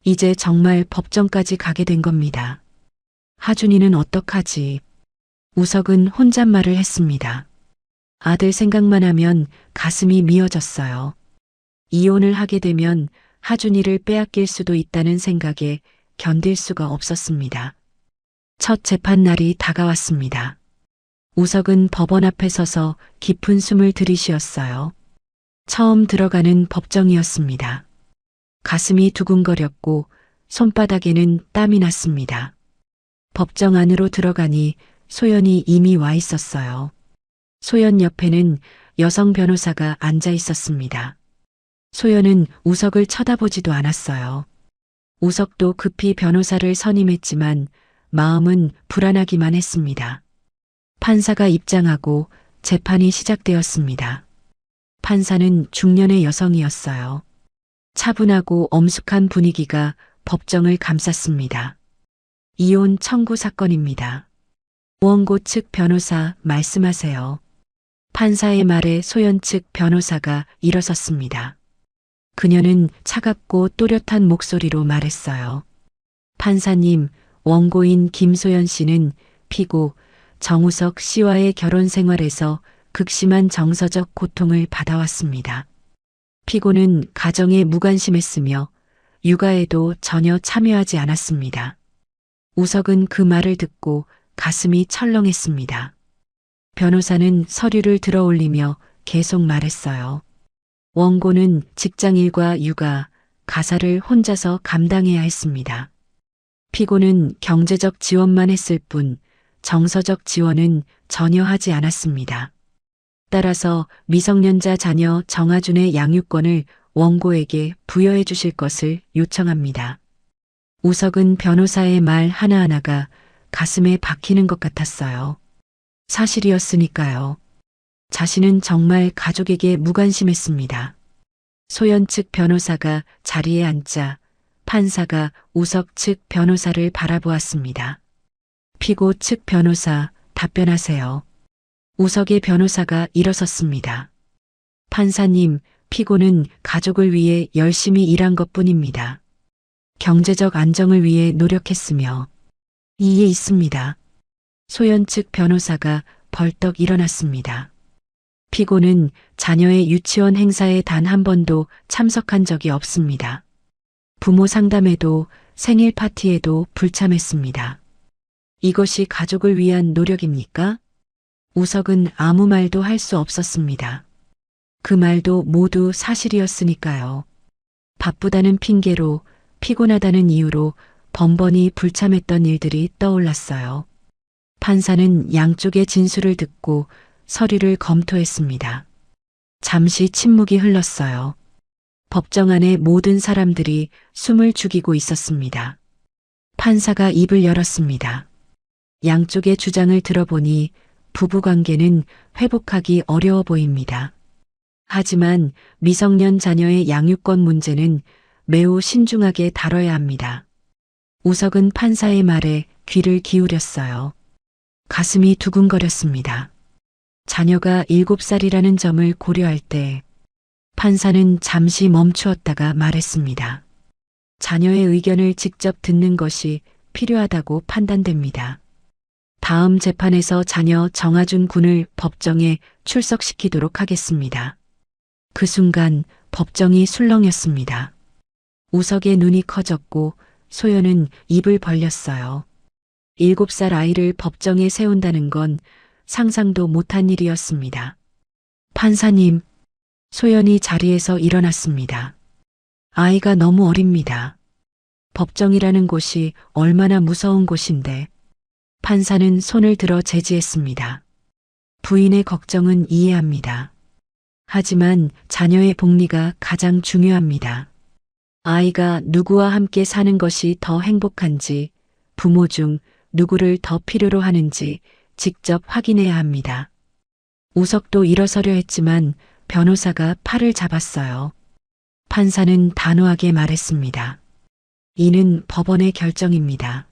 이제 정말 법정까지 가게 된 겁니다. 하준이는 어떡하지? 우석은 혼잣말을 했습니다. 아들 생각만 하면 가슴이 미어졌어요. 이혼을 하게 되면 하준이를 빼앗길 수도 있다는 생각에 견딜 수가 없었습니다. 첫 재판날이 다가왔습니다. 우석은 법원 앞에 서서 깊은 숨을 들이쉬었어요. 처음 들어가는 법정이었습니다. 가슴이 두근거렸고 손바닥에는 땀이 났습니다. 법정 안으로 들어가니 소연이 이미 와 있었어요. 소연 옆에는 여성 변호사가 앉아 있었습니다. 소연은 우석을 쳐다보지도 않았어요. 우석도 급히 변호사를 선임했지만 마음은 불안하기만 했습니다. 판사가 입장하고 재판이 시작되었습니다. 판사는 중년의 여성이었어요. 차분하고 엄숙한 분위기가 법정을 감쌌습니다. 이혼 청구 사건입니다. 원고 측 변호사 말씀하세요. 판사의 말에 소연 측 변호사가 일어섰습니다. 그녀는 차갑고 또렷한 목소리로 말했어요. 판사님, 원고인 김소연 씨는 피고 정우석 씨와의 결혼 생활에서 극심한 정서적 고통을 받아왔습니다. 피고는 가정에 무관심했으며 육아에도 전혀 참여하지 않았습니다. 우석은 그 말을 듣고 가슴이 철렁했습니다. 변호사는 서류를 들어 올리며 계속 말했어요. 원고는 직장일과 육아, 가사를 혼자서 감당해야 했습니다. 피고는 경제적 지원만 했을 뿐 정서적 지원은 전혀 하지 않았습니다. 따라서 미성년자 자녀 정아준의 양육권을 원고에게 부여해 주실 것을 요청합니다. 우석은 변호사의 말 하나하나가 가슴에 박히는 것 같았어요. 사실이었으니까요. 자신은 정말 가족에게 무관심했습니다. 소연 측 변호사가 자리에 앉자 판사가 우석 측 변호사를 바라보았습니다. 피고 측 변호사 답변하세요. 우석의 변호사가 일어섰습니다. 판사님, 피고는 가족을 위해 열심히 일한 것뿐입니다. 경제적 안정을 위해 노력했으며 이에 있습니다. 소연 측 변호사가 벌떡 일어났습니다. 피고는 자녀의 유치원 행사에 단 한 번도 참석한 적이 없습니다. 부모 상담에도 생일 파티에도 불참했습니다. 이것이 가족을 위한 노력입니까? 우석은 아무 말도 할 수 없었습니다. 그 말도 모두 사실이었으니까요. 바쁘다는 핑계로 피곤하다는 이유로 번번이 불참했던 일들이 떠올랐어요. 판사는 양쪽의 진술을 듣고 서류를 검토했습니다. 잠시 침묵이 흘렀어요. 법정 안의 모든 사람들이 숨을 죽이고 있었습니다. 판사가 입을 열었습니다. 양쪽의 주장을 들어보니 부부관계는 회복하기 어려워 보입니다. 하지만 미성년 자녀의 양육권 문제는 매우 신중하게 다뤄야 합니다. 우석은 판사의 말에 귀를 기울였어요. 가슴이 두근거렸습니다. 자녀가 7살이라는 점을 고려할 때 판사는 잠시 멈추었다가 말했습니다. 자녀의 의견을 직접 듣는 것이 필요하다고 판단됩니다. 다음 재판에서 자녀 정아준 군을 법정에 출석시키도록 하겠습니다. 그 순간 법정이 술렁였습니다. 우석의 눈이 커졌고 소연은 입을 벌렸어요. 7살 아이를 법정에 세운다는 건 상상도 못한 일이었습니다. 판사님, 소연이 자리에서 일어났습니다. 아이가 너무 어립니다. 법정이라는 곳이 얼마나 무서운 곳인데. 판사는 손을 들어 제지했습니다. 부인의 걱정은 이해합니다. 하지만 자녀의 복리가 가장 중요합니다. 아이가 누구와 함께 사는 것이 더 행복한지, 부모 중 누구를 더 필요로 하는지 직접 확인해야 합니다. 우석도 일어서려 했지만 변호사가 팔을 잡았어요. 판사는 단호하게 말했습니다. 이는 법원의 결정입니다.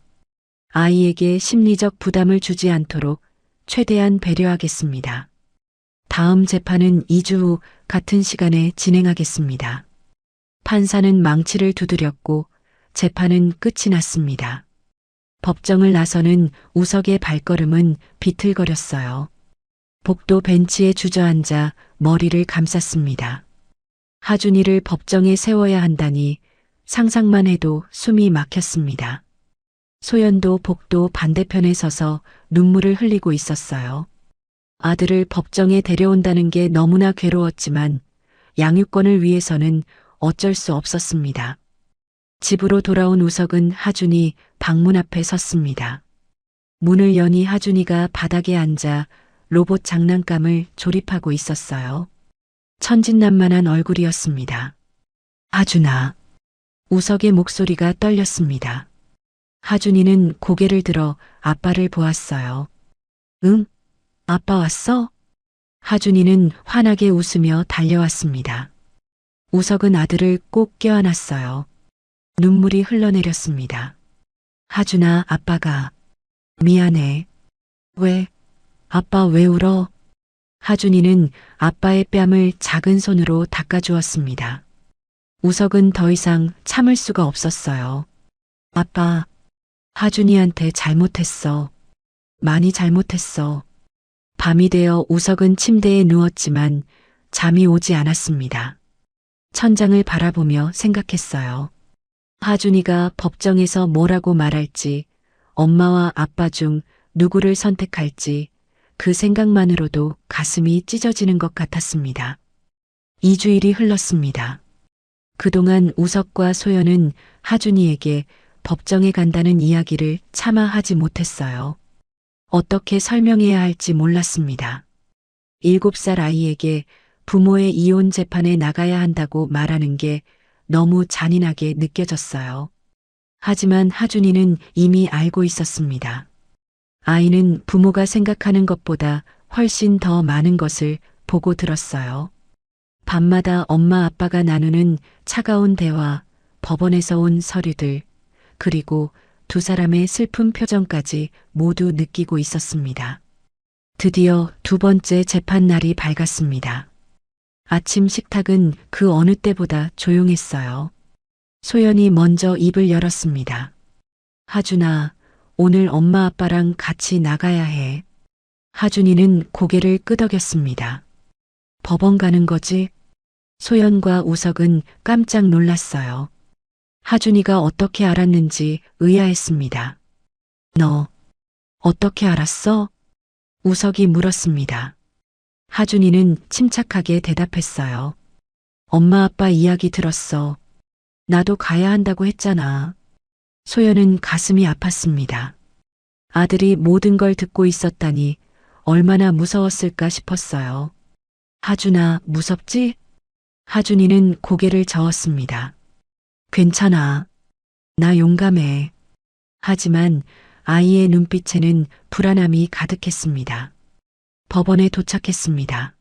아이에게 심리적 부담을 주지 않도록 최대한 배려하겠습니다. 다음 재판은 2주 후 같은 시간에 진행하겠습니다. 판사는 망치를 두드렸고 재판은 끝이 났습니다. 법정을 나서는 우석의 발걸음은 비틀거렸어요. 복도 벤치에 주저앉아 머리를 감쌌습니다. 하준이를 법정에 세워야 한다니 상상만 해도 숨이 막혔습니다. 소연도 복도 반대편에 서서 눈물을 흘리고 있었어요. 아들을 법정에 데려온다는 게 너무나 괴로웠지만 양육권을 위해서는 어쩔 수 없었습니다. 집으로 돌아온 우석은 하준이 방문 앞에 섰습니다. 문을 여니 하준이가 바닥에 앉아 로봇 장난감을 조립하고 있었어요. 천진난만한 얼굴이었습니다. 하준아. 우석의 목소리가 떨렸습니다. 하준이는 고개를 들어 아빠를 보았어요. 응? 아빠 왔어? 하준이는 환하게 웃으며 달려왔습니다. 우석은 아들을 꼭 껴안았어요. 눈물이 흘러내렸습니다. 하준아, 아빠가 미안해. 왜? 아빠 왜 울어? 하준이는 아빠의 뺨을 작은 손으로 닦아주었습니다. 우석은 더 이상 참을 수가 없었어요. 아빠, 하준이한테 잘못했어. 많이 잘못했어. 밤이 되어 우석은 침대에 누웠지만 잠이 오지 않았습니다. 천장을 바라보며 생각했어요. 하준이가 법정에서 뭐라고 말할지, 엄마와 아빠 중 누구를 선택할지 그 생각만으로도 가슴이 찢어지는 것 같았습니다. 2주일이 흘렀습니다. 그동안 우석과 소연은 하준이에게 법정에 간다는 이야기를 차마 하지 못했어요. 어떻게 설명해야 할지 몰랐습니다. 7살 아이에게 부모의 이혼 재판에 나가야 한다고 말하는 게 너무 잔인하게 느껴졌어요. 하지만 하준이는 이미 알고 있었습니다. 아이는 부모가 생각하는 것보다 훨씬 더 많은 것을 보고 들었어요. 밤마다 엄마 아빠가 나누는 차가운 대화, 법원에서 온 서류들, 그리고 두 사람의 슬픈 표정까지 모두 느끼고 있었습니다. 드디어 2번째 재판 날이 밝았습니다. 아침 식탁은 그 어느 때보다 조용했어요. 소연이 먼저 입을 열었습니다. 하준아, 오늘 엄마 아빠랑 같이 나가야 해. 하준이는 고개를 끄덕였습니다. 법원 가는 거지? 소연과 우석은 깜짝 놀랐어요. 하준이가 어떻게 알았는지 의아했습니다. 너 어떻게 알았어? 우석이 물었습니다. 하준이는 침착하게 대답했어요. 엄마 아빠 이야기 들었어. 나도 가야 한다고 했잖아. 소연은 가슴이 아팠습니다. 아들이 모든 걸 듣고 있었다니 얼마나 무서웠을까 싶었어요. 하준아, 무섭지? 하준이는 고개를 저었습니다. 괜찮아. 나 용감해. 하지만 아이의 눈빛에는 불안함이 가득했습니다. 법원에 도착했습니다.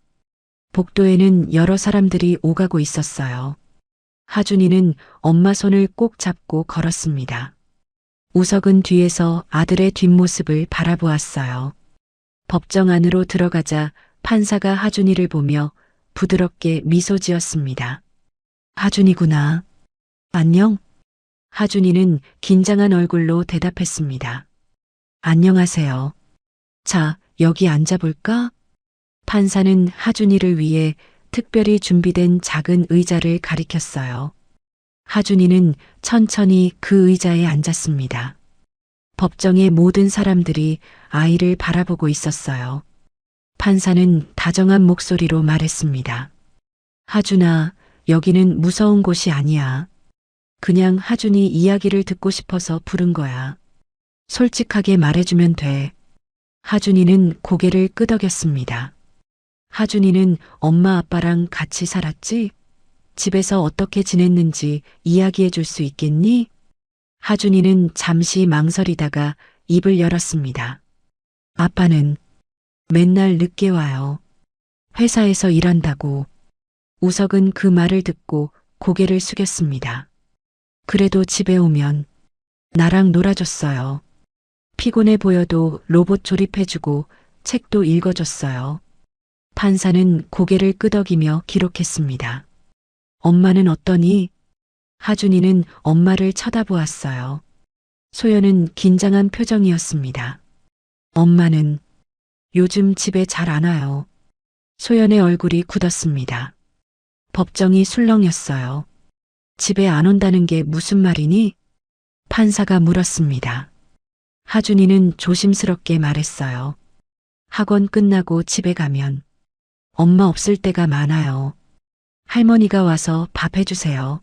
복도에는 여러 사람들이 오가고 있었어요. 하준이는 엄마 손을 꼭 잡고 걸었습니다. 우석은 뒤에서 아들의 뒷모습을 바라보았어요. 법정 안으로 들어가자 판사가 하준이를 보며 부드럽게 미소 지었습니다. 하준이구나. 안녕? 하준이는 긴장한 얼굴로 대답했습니다. 안녕하세요. 자, 여기 앉아볼까? 판사는 하준이를 위해 특별히 준비된 작은 의자를 가리켰어요. 하준이는 천천히 그 의자에 앉았습니다. 법정의 모든 사람들이 아이를 바라보고 있었어요. 판사는 다정한 목소리로 말했습니다. 하준아, 여기는 무서운 곳이 아니야. 그냥 하준이 이야기를 듣고 싶어서 부른 거야. 솔직하게 말해주면 돼. 하준이는 고개를 끄덕였습니다. 하준이는 엄마 아빠랑 같이 살았지? 집에서 어떻게 지냈는지 이야기해 줄 수 있겠니? 하준이는 잠시 망설이다가 입을 열었습니다. 아빠는 맨날 늦게 와요. 회사에서 일한다고. 우석은 그 말을 듣고 고개를 숙였습니다. 그래도 집에 오면 나랑 놀아줬어요. 피곤해 보여도 로봇 조립해주고 책도 읽어줬어요. 판사는 고개를 끄덕이며 기록했습니다. 엄마는 어떠니? 하준이는 엄마를 쳐다보았어요. 소연은 긴장한 표정이었습니다. 엄마는 요즘 집에 잘 안 와요. 소연의 얼굴이 굳었습니다. 법정이 술렁였어요. 집에 안 온다는 게 무슨 말이니? 판사가 물었습니다. 하준이는 조심스럽게 말했어요. 학원 끝나고 집에 가면 엄마 없을 때가 많아요. 할머니가 와서 밥 해주세요.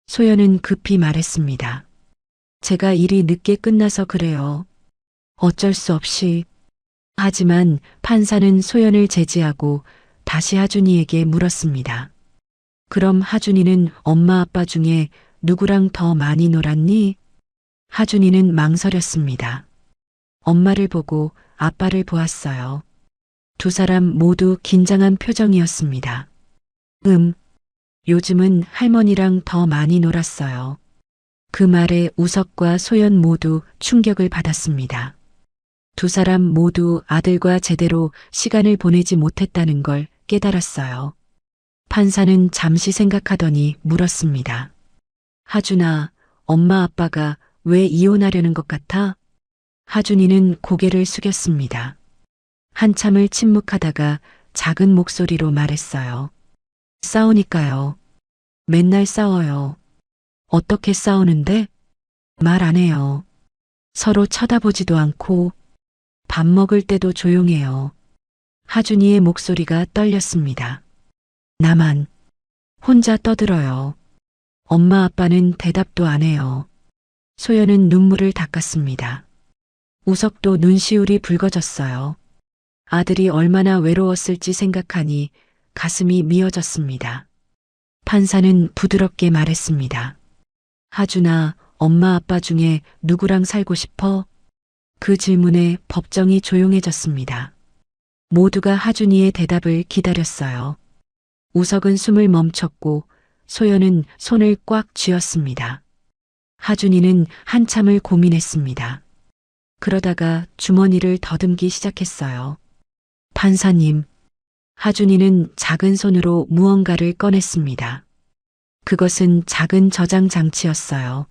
소연은 급히 말했습니다. 제가 일이 늦게 끝나서 그래요. 어쩔 수 없이. 하지만 판사는 소연을 제지하고 다시 하준이에게 물었습니다. 그럼 하준이는 엄마 아빠 중에 누구랑 더 많이 놀았니? 하준이는 망설였습니다. 엄마를 보고 아빠를 보았어요. 두 사람 모두 긴장한 표정이었습니다. 요즘은 할머니랑 더 많이 놀았어요. 그 말에 우석과 소연 모두 충격을 받았습니다. 두 사람 모두 아들과 제대로 시간을 보내지 못했다는 걸 깨달았어요. 판사는 잠시 생각하더니 물었습니다. 하준아, 엄마 아빠가 왜 이혼하려는 것 같아? 하준이는 고개를 숙였습니다. 한참을 침묵하다가 작은 목소리로 말했어요. 싸우니까요. 맨날 싸워요. 어떻게 싸우는데? 말 안 해요. 서로 쳐다보지도 않고 밥 먹을 때도 조용해요. 하준이의 목소리가 떨렸습니다. 나만 혼자 떠들어요. 엄마 아빠는 대답도 안 해요. 소연은 눈물을 닦았습니다. 우석도 눈시울이 붉어졌어요. 아들이 얼마나 외로웠을지 생각하니 가슴이 미어졌습니다. 판사는 부드럽게 말했습니다. 하준아, 엄마 아빠 중에 누구랑 살고 싶어? 그 질문에 법정이 조용해졌습니다. 모두가 하준이의 대답을 기다렸어요. 우석은 숨을 멈췄고 소연은 손을 꽉 쥐었습니다. 하준이는 한참을 고민했습니다. 그러다가 주머니를 더듬기 시작했어요. 판사님, 하준이는 작은 손으로 무언가를 꺼냈습니다. 그것은 작은 저장 장치였어요.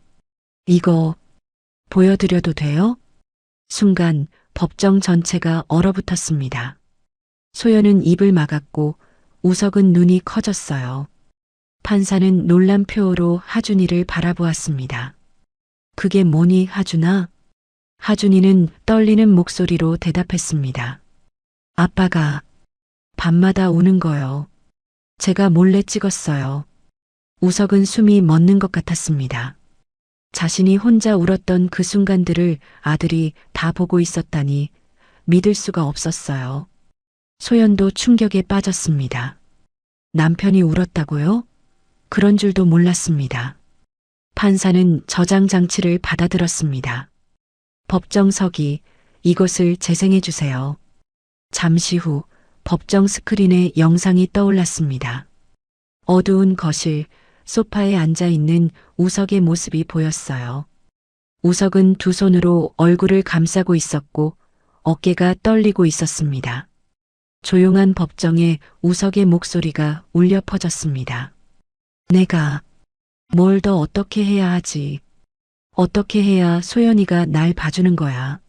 이거 보여드려도 돼요? 순간 법정 전체가 얼어붙었습니다. 소연은 입을 막았고 우석은 눈이 커졌어요. 판사는 놀란 표호로 하준이를 바라보았습니다. 그게 뭐니, 하준아? 하준이는 떨리는 목소리로 대답했습니다. 아빠가 밤마다 우는 거요. 제가 몰래 찍었어요. 우석은 숨이 멎는 것 같았습니다. 자신이 혼자 울었던 그 순간들을 아들이 다 보고 있었다니 믿을 수가 없었어요. 소연도 충격에 빠졌습니다. 남편이 울었다고요? 그런 줄도 몰랐습니다. 판사는 저장 장치를 받아들었습니다. 법정석이 이것을 재생해 주세요. 잠시 후 법정 스크린에 영상이 떠올랐습니다. 어두운 거실, 소파에 앉아 있는 우석의 모습이 보였어요. 우석은 두 손으로 얼굴을 감싸고 있었고 어깨가 떨리고 있었습니다. 조용한 법정에 우석의 목소리가 울려 퍼졌습니다. 내가 뭘 더 어떻게 해야 하지? 어떻게 해야 소연이가 날 봐주는 거야?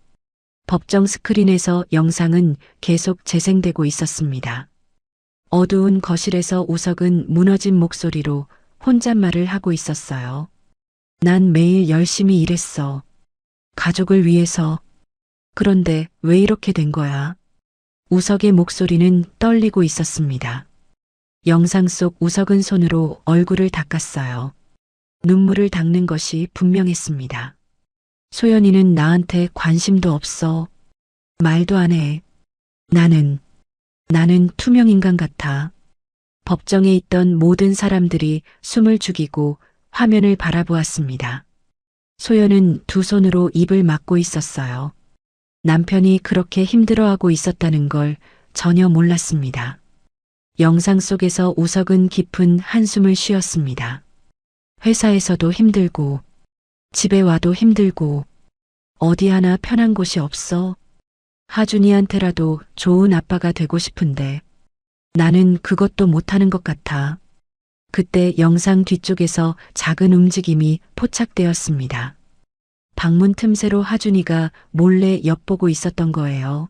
법정 스크린에서 영상은 계속 재생되고 있었습니다. 어두운 거실에서 우석은 무너진 목소리로 혼잣말을 하고 있었어요. 난 매일 열심히 일했어. 가족을 위해서. 그런데 왜 이렇게 된 거야? 우석의 목소리는 떨리고 있었습니다. 영상 속 우석은 손으로 얼굴을 닦았어요. 눈물을 닦는 것이 분명했습니다. 소연이는 나한테 관심도 없어. 말도 안 해. 나는 투명인간 같아. 법정에 있던 모든 사람들이 숨을 죽이고 화면을 바라보았습니다. 소연은 두 손으로 입을 막고 있었어요. 남편이 그렇게 힘들어하고 있었다는 걸 전혀 몰랐습니다. 영상 속에서 우석은 깊은 한숨을 쉬었습니다. 회사에서도 힘들고 집에 와도 힘들고 어디 하나 편한 곳이 없어. 하준이한테라도 좋은 아빠가 되고 싶은데 나는 그것도 못하는 것 같아. 그때 영상 뒤쪽에서 작은 움직임이 포착되었습니다. 방문 틈새로 하준이가 몰래 엿보고 있었던 거예요.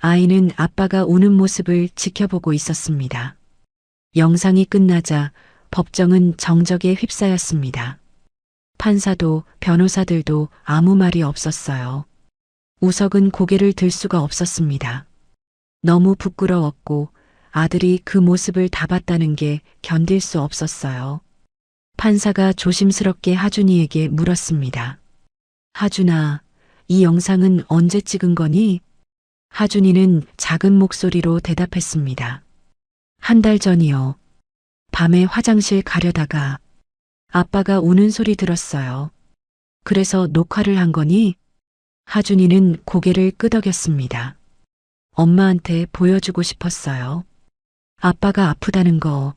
아이는 아빠가 우는 모습을 지켜보고 있었습니다. 영상이 끝나자 법정은 정적에 휩싸였습니다. 판사도 변호사들도 아무 말이 없었어요. 우석은 고개를 들 수가 없었습니다. 너무 부끄러웠고 아들이 그 모습을 다 봤다는 게 견딜 수 없었어요. 판사가 조심스럽게 하준이에게 물었습니다. 하준아, 이 영상은 언제 찍은 거니? 하준이는 작은 목소리로 대답했습니다. 한 달 전이요. 밤에 화장실 가려다가 아빠가 우는 소리 들었어요. 그래서 녹화를 한 거니? 하준이는 고개를 끄덕였습니다. 엄마한테 보여주고 싶었어요. 아빠가 아프다는 거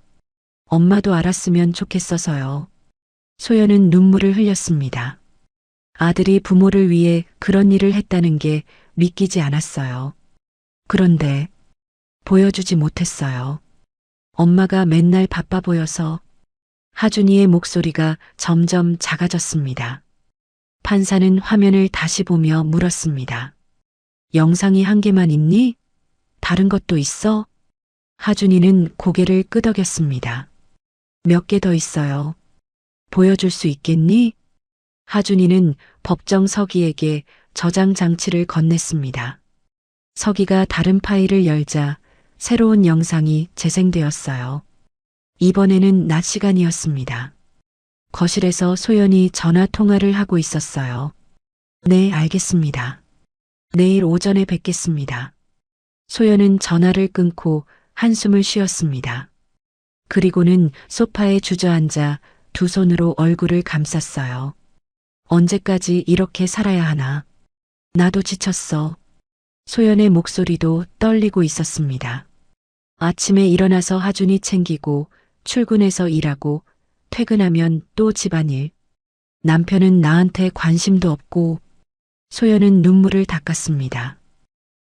엄마도 알았으면 좋겠어서요. 소연은 눈물을 흘렸습니다. 아들이 부모를 위해 그런 일을 했다는 게 믿기지 않았어요. 그런데 보여주지 못했어요. 엄마가 맨날 바빠 보여서. 하준이의 목소리가 점점 작아졌습니다. 판사는 화면을 다시 보며 물었습니다. 영상이 한 개만 있니? 다른 것도 있어? 하준이는 고개를 끄덕였습니다. 몇 개 더 있어요. 보여줄 수 있겠니? 하준이는 법정 서기에게 저장 장치를 건넸습니다. 서기가 다른 파일을 열자 새로운 영상이 재생되었어요. 이번에는 낮 시간이었습니다. 거실에서 소연이 전화 통화를 하고 있었어요. 네, 알겠습니다. 내일 오전에 뵙겠습니다. 소연은 전화를 끊고 한숨을 쉬었습니다. 그리고는 소파에 주저앉아 두 손으로 얼굴을 감쌌어요. 언제까지 이렇게 살아야 하나? 나도 지쳤어. 소연의 목소리도 떨리고 있었습니다. 아침에 일어나서 하준이 챙기고 출근해서 일하고 퇴근하면 또 집안일. 남편은 나한테 관심도 없고. 소연은 눈물을 닦았습니다.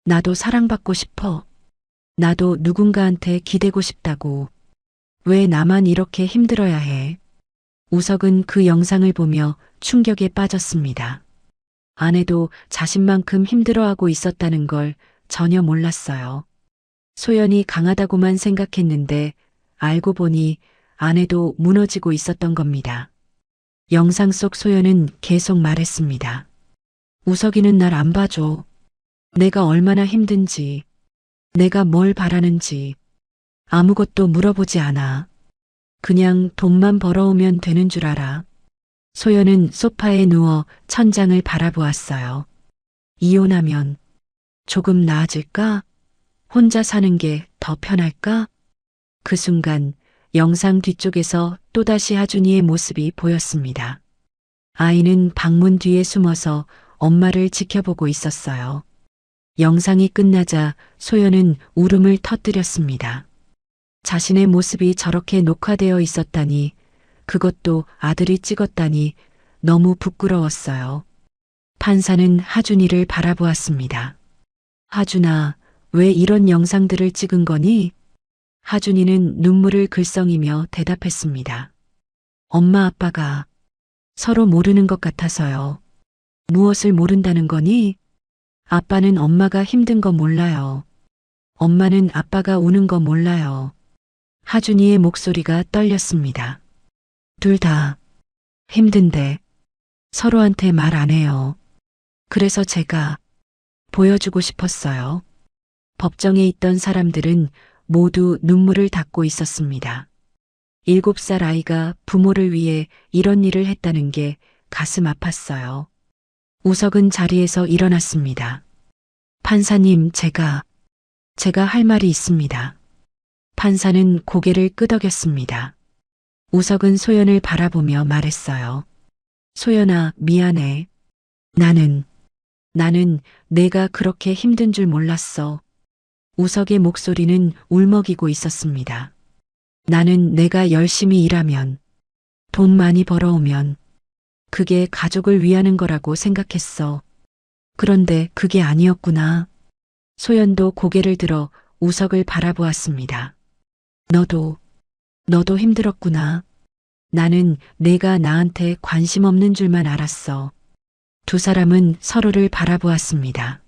나도 사랑받고 싶어. 나도 누군가한테 기대고 싶다고. 왜 나만 이렇게 힘들어야 해? 우석은 그 영상을 보며 충격에 빠졌습니다. 아내도 자신만큼 힘들어하고 있었다는 걸 전혀 몰랐어요. 소연이 강하다고만 생각했는데 알고 보니 아내도 무너지고 있었던 겁니다. 영상 속 소연은 계속 말했습니다. 우석이는 날 안 봐줘. 내가 얼마나 힘든지, 내가 뭘 바라는지 아무것도 물어보지 않아. 그냥 돈만 벌어오면 되는 줄 알아. 소연은 소파에 누워 천장을 바라보았어요. 이혼하면 조금 나아질까? 혼자 사는 게 더 편할까? 그 순간 영상 뒤쪽에서 또다시 하준이의 모습이 보였습니다. 아이는 방문 뒤에 숨어서 엄마를 지켜보고 있었어요. 영상이 끝나자 소연은 울음을 터뜨렸습니다. 자신의 모습이 저렇게 녹화되어 있었다니, 그것도 아들이 찍었다니 너무 부끄러웠어요. 판사는 하준이를 바라보았습니다. 하준아, 왜 이런 영상들을 찍은 거니? 하준이는 눈물을 글썽이며 대답했습니다. 엄마 아빠가 서로 모르는 것 같아서요. 무엇을 모른다는 거니? 아빠는 엄마가 힘든 거 몰라요. 엄마는 아빠가 우는 거 몰라요. 하준이의 목소리가 떨렸습니다. 둘 다 힘든데 서로한테 말 안 해요. 그래서 제가 보여주고 싶었어요. 법정에 있던 사람들은 모두 눈물을 닦고 있었습니다. 7살 아이가 부모를 위해 이런 일을 했다는 게 가슴 아팠어요. 우석은 자리에서 일어났습니다. 판사님, 제가 할 말이 있습니다. 판사는 고개를 끄덕였습니다. 우석은 소연을 바라보며 말했어요. 소연아, 미안해. 나는 내가 그렇게 힘든 줄 몰랐어. 우석의 목소리는 울먹이고 있었습니다. 나는 내가 열심히 일하면, 돈 많이 벌어오면, 그게 가족을 위하는 거라고 생각했어. 그런데 그게 아니었구나. 소연도 고개를 들어 우석을 바라보았습니다. 너도 힘들었구나. 나는 내가 나한테 관심 없는 줄만 알았어. 두 사람은 서로를 바라보았습니다.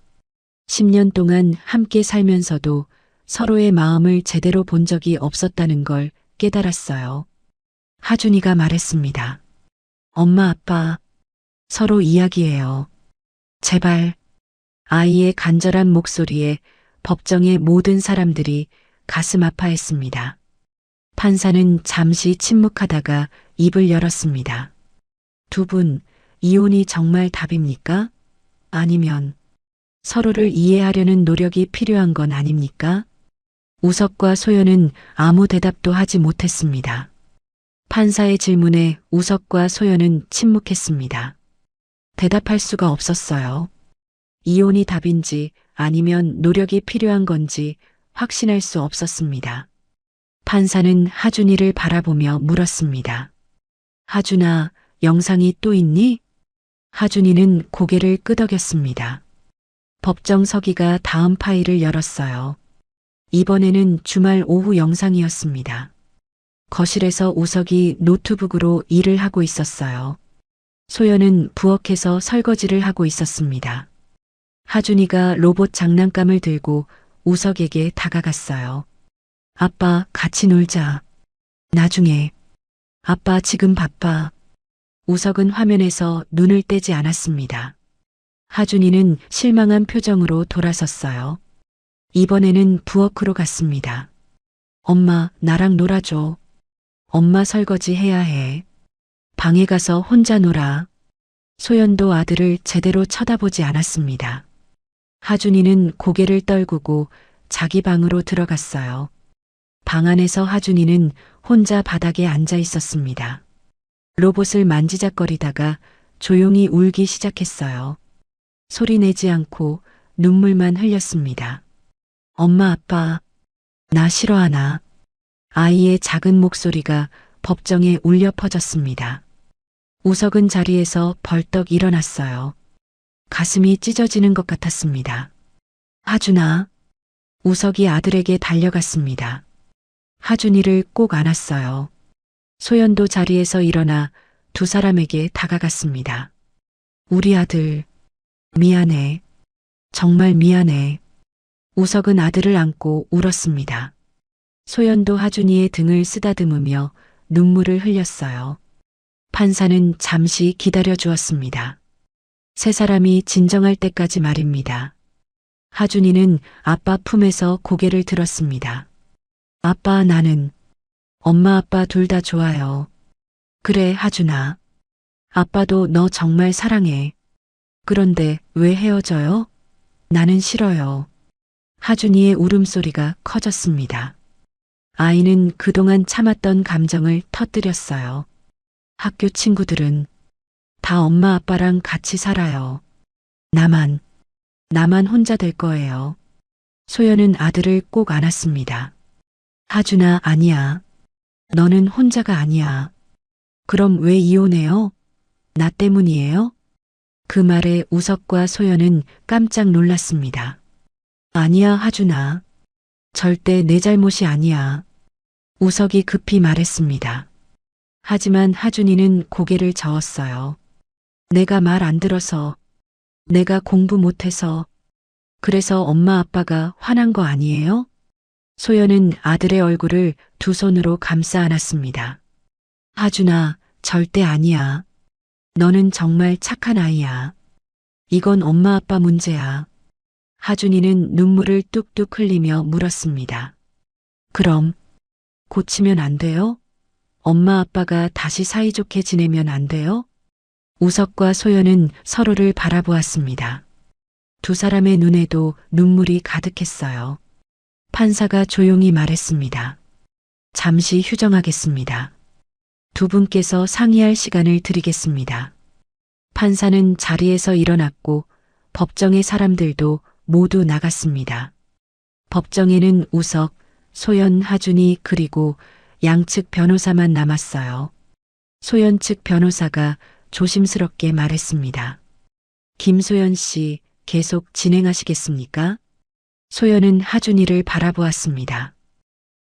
10년 동안 함께 살면서도 서로의 마음을 제대로 본 적이 없었다는 걸 깨달았어요. 하준이가 말했습니다. 엄마, 아빠, 서로 이야기해요. 제발, 아이의 간절한 목소리에 법정의 모든 사람들이 가슴 아파했습니다. 판사는 잠시 침묵하다가 입을 열었습니다. 두 분, 이혼이 정말 답입니까? 아니면 서로를 이해하려는 노력이 필요한 건 아닙니까? 우석과 소연은 아무 대답도 하지 못했습니다. 판사의 질문에 우석과 소연은 침묵했습니다. 대답할 수가 없었어요. 이혼이 답인지 아니면 노력이 필요한 건지 확신할 수 없었습니다. 판사는 하준이를 바라보며 물었습니다. 하준아, 영상이 또 있니? 하준이는 고개를 끄덕였습니다. 법정 서기가 다음 파일을 열었어요. 이번에는 주말 오후 영상이었습니다. 거실에서 우석이 노트북으로 일을 하고 있었어요. 소연은 부엌에서 설거지를 하고 있었습니다. 하준이가 로봇 장난감을 들고 우석에게 다가갔어요. 아빠, 같이 놀자. 나중에. 아빠, 지금 바빠. 우석은 화면에서 눈을 떼지 않았습니다. 하준이는 실망한 표정으로 돌아섰어요. 이번에는 부엌으로 갔습니다. 엄마, 나랑 놀아줘. 엄마 설거지 해야 해. 방에 가서 혼자 놀아. 소연도 아들을 제대로 쳐다보지 않았습니다. 하준이는 고개를 떨구고 자기 방으로 들어갔어요. 방 안에서 하준이는 혼자 바닥에 앉아 있었습니다. 로봇을 만지작거리다가 조용히 울기 시작했어요. 소리 내지 않고 눈물만 흘렸습니다. 엄마, 아빠, 나 싫어하나? 아이의 작은 목소리가 법정에 울려 퍼졌습니다. 우석은 자리에서 벌떡 일어났어요. 가슴이 찢어지는 것 같았습니다. 하준아. 우석이 아들에게 달려갔습니다. 하준이를 꼭 안았어요. 소연도 자리에서 일어나 두 사람에게 다가갔습니다. 우리 아들, 미안해. 정말 미안해. 우석은 아들을 안고 울었습니다. 소연도 하준이의 등을 쓰다듬으며 눈물을 흘렸어요. 판사는 잠시 기다려 주었습니다. 세 사람이 진정할 때까지 말입니다. 하준이는 아빠 품에서 고개를 들었습니다. 아빠, 나는 엄마 아빠 둘 다 좋아요. 그래, 하준아. 아빠도 너 정말 사랑해. 그런데 왜 헤어져요? 나는 싫어요. 하준이의 울음소리가 커졌습니다. 아이는 그동안 참았던 감정을 터뜨렸어요. 학교 친구들은 다 엄마 아빠랑 같이 살아요. 나만 혼자 될 거예요. 소연은 아들을 꼭 안았습니다. 하준아, 아니야. 너는 혼자가 아니야. 그럼 왜 이혼해요? 나 때문이에요? 그 말에 우석과 소연은 깜짝 놀랐습니다. 아니야, 하준아. 절대 내 잘못이 아니야. 우석이 급히 말했습니다. 하지만 하준이는 고개를 저었어요. 내가 말 안 들어서, 내가 공부 못해서, 그래서 엄마 아빠가 화난 거 아니에요? 소연은 아들의 얼굴을 두 손으로 감싸 안았습니다. 하준아, 절대 아니야. 너는 정말 착한 아이야. 이건 엄마 아빠 문제야. 하준이는 눈물을 뚝뚝 흘리며 물었습니다. 그럼 고치면 안 돼요? 엄마 아빠가 다시 사이좋게 지내면 안 돼요? 우석과 소연은 서로를 바라보았습니다. 두 사람의 눈에도 눈물이 가득했어요. 판사가 조용히 말했습니다. 잠시 휴정하겠습니다. 두 분께서 상의할 시간을 드리겠습니다. 판사는 자리에서 일어났고 법정의 사람들도 모두 나갔습니다. 법정에는 우석, 소연, 하준이 그리고 양측 변호사만 남았어요. 소연 측 변호사가 조심스럽게 말했습니다. 김소연 씨, 계속 진행하시겠습니까? 소연은 하준이를 바라보았습니다.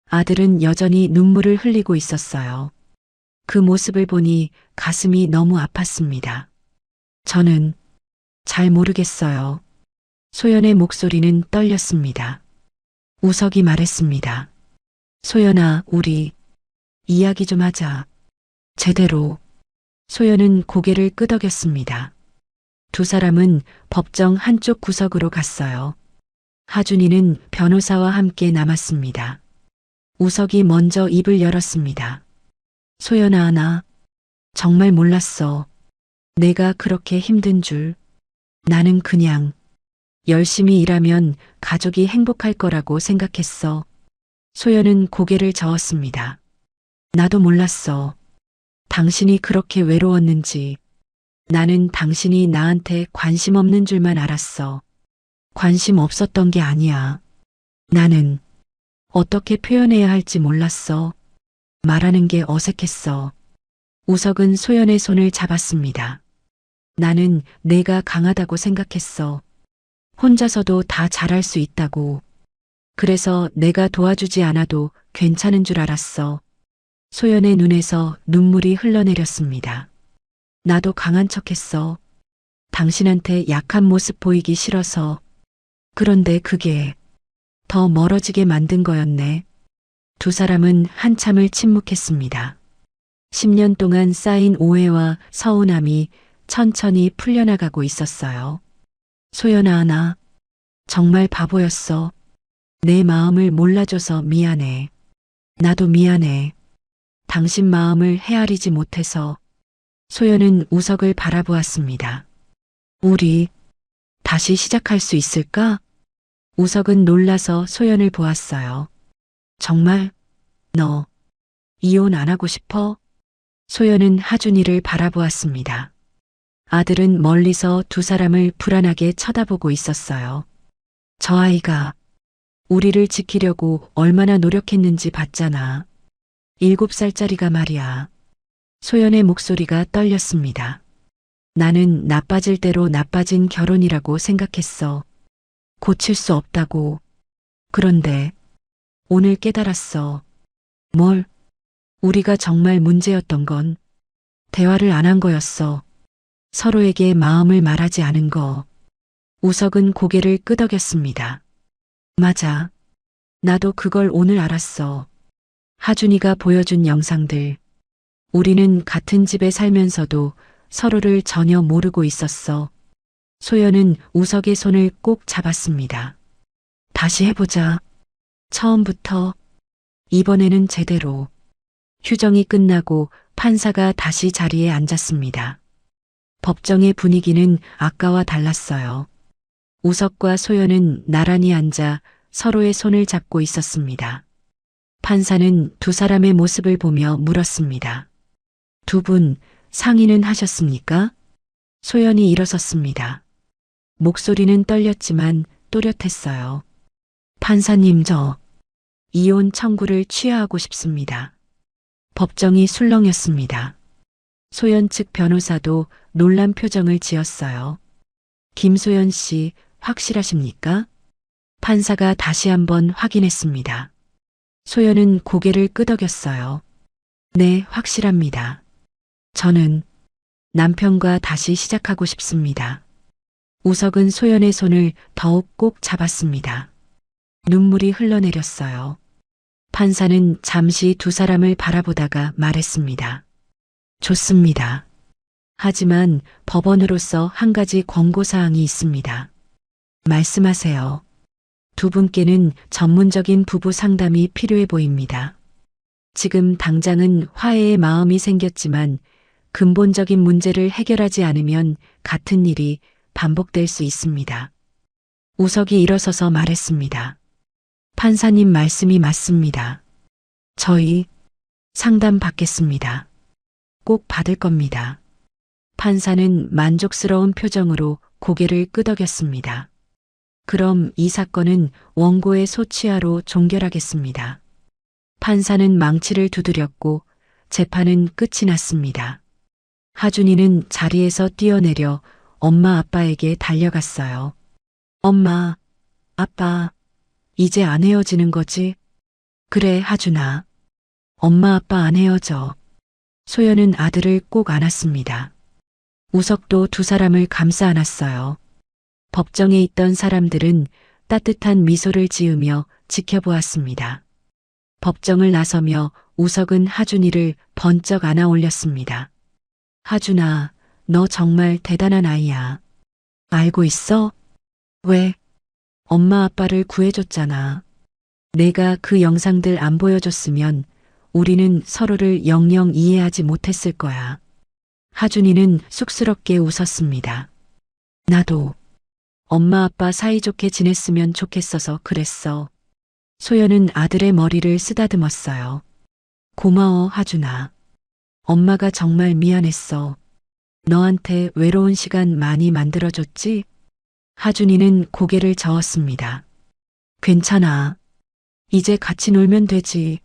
아들은 여전히 눈물을 흘리고 있었어요. 그 모습을 보니 가슴이 너무 아팠습니다. 저는 잘 모르겠어요. 소연의 목소리는 떨렸습니다. 우석이 말했습니다. 소연아, 우리 이야기 좀 하자. 제대로. 소연은 고개를 끄덕였습니다. 두 사람은 법정 한쪽 구석으로 갔어요. 하준이는 변호사와 함께 남았습니다. 우석이 먼저 입을 열었습니다. 소연아, 나 정말 몰랐어. 내가 그렇게 힘든 줄. 나는 그냥 열심히 일하면 가족이 행복할 거라고 생각했어. 소연은 고개를 저었습니다. 나도 몰랐어. 당신이 그렇게 외로웠는지. 나는 당신이 나한테 관심 없는 줄만 알았어. 관심 없었던 게 아니야. 나는 어떻게 표현해야 할지 몰랐어. 말하는 게 어색했어. 우석은 소연의 손을 잡았습니다. 나는 내가 강하다고 생각했어. 혼자서도 다 잘할 수 있다고. 그래서 내가 도와주지 않아도 괜찮은 줄 알았어. 소연의 눈에서 눈물이 흘러내렸습니다. 나도 강한 척했어. 당신한테 약한 모습 보이기 싫어서. 그런데 그게 더 멀어지게 만든 거였네. 두 사람은 한참을 침묵했습니다. 10년 동안 쌓인 오해와 서운함이 천천히 풀려나가고 있었어요. 소연아, 나 정말 바보였어. 내 마음을 몰라줘서 미안해. 나도 미안해. 당신 마음을 헤아리지 못해서. 소연은 우석을 바라보았습니다. 우리 다시 시작할 수 있을까? 우석은 놀라서 소연을 보았어요. 정말? 너 이혼 안 하고 싶어? 소연은 하준이를 바라보았습니다. 아들은 멀리서 두 사람을 불안하게 쳐다보고 있었어요. 저 아이가 우리를 지키려고 얼마나 노력했는지 봤잖아. 7살짜리가 말이야. 소연의 목소리가 떨렸습니다. 나는 나빠질 대로 나빠진 결혼이라고 생각했어. 고칠 수 없다고. 그런데 오늘 깨달았어. 뭘? 우리가 정말 문제였던 건 대화를 안 한 거였어. 서로에게 마음을 말하지 않은 거. 우석은 고개를 끄덕였습니다. 맞아. 나도 그걸 오늘 알았어. 하준이가 보여준 영상들. 우리는 같은 집에 살면서도 서로를 전혀 모르고 있었어. 소연은 우석의 손을 꼭 잡았습니다. 다시 해보자. 처음부터. 이번에는 제대로. 휴정이 끝나고 판사가 다시 자리에 앉았습니다. 법정의 분위기는 아까와 달랐어요. 우석과 소연은 나란히 앉아 서로의 손을 잡고 있었습니다. 판사는 두 사람의 모습을 보며 물었습니다. 두 분 상의는 하셨습니까? 소연이 일어섰습니다. 목소리는 떨렸지만 또렷했어요. 판사님, 저 이혼 청구를 취하하고 싶습니다. 법정이 술렁였습니다. 소연 측 변호사도 놀란 표정을 지었어요. 김소연 씨, 확실하십니까? 판사가 다시 한번 확인했습니다. 소연은 고개를 끄덕였어요. 네, 확실합니다. 저는 남편과 다시 시작하고 싶습니다. 우석은 소연의 손을 더욱 꼭 잡았습니다. 눈물이 흘러내렸어요. 판사는 잠시 두 사람을 바라보다가 말했습니다. 좋습니다. 하지만 법원으로서 한 가지 권고사항이 있습니다. 말씀하세요. 두 분께는 전문적인 부부 상담이 필요해 보입니다. 지금 당장은 화해의 마음이 생겼지만 근본적인 문제를 해결하지 않으면 같은 일이 반복될 수 있습니다. 우석이 일어서서 말했습니다. 판사님 말씀이 맞습니다. 저희 상담 받겠습니다. 꼭 받을 겁니다. 판사는 만족스러운 표정으로 고개를 끄덕였습니다. 그럼 이 사건은 원고의 소취하로 종결하겠습니다. 판사는 망치를 두드렸고 재판은 끝이 났습니다. 하준이는 자리에서 뛰어내려 엄마 아빠에게 달려갔어요. 엄마, 아빠, 이제 안 헤어지는 거지? 그래, 하준아. 엄마 아빠 안 헤어져. 소연은 아들을 꼭 안았습니다. 우석도 두 사람을 감싸 안았어요. 법정에 있던 사람들은 따뜻한 미소를 지으며 지켜보았습니다. 법정을 나서며 우석은 하준이를 번쩍 안아 올렸습니다. 하준아, 너 정말 대단한 아이야. 알고 있어? 왜? 엄마 아빠를 구해줬잖아. 내가 그 영상들 안 보여줬으면 우리는 서로를 영영 이해하지 못했을 거야. 하준이는 쑥스럽게 웃었습니다. 나도 엄마 아빠 사이좋게 지냈으면 좋겠어서 그랬어. 소연은 아들의 머리를 쓰다듬었어요. 고마워, 하준아. 엄마가 정말 미안했어. 너한테 외로운 시간 많이 만들어줬지? 하준이는 고개를 저었습니다. 괜찮아. 이제 같이 놀면 되지.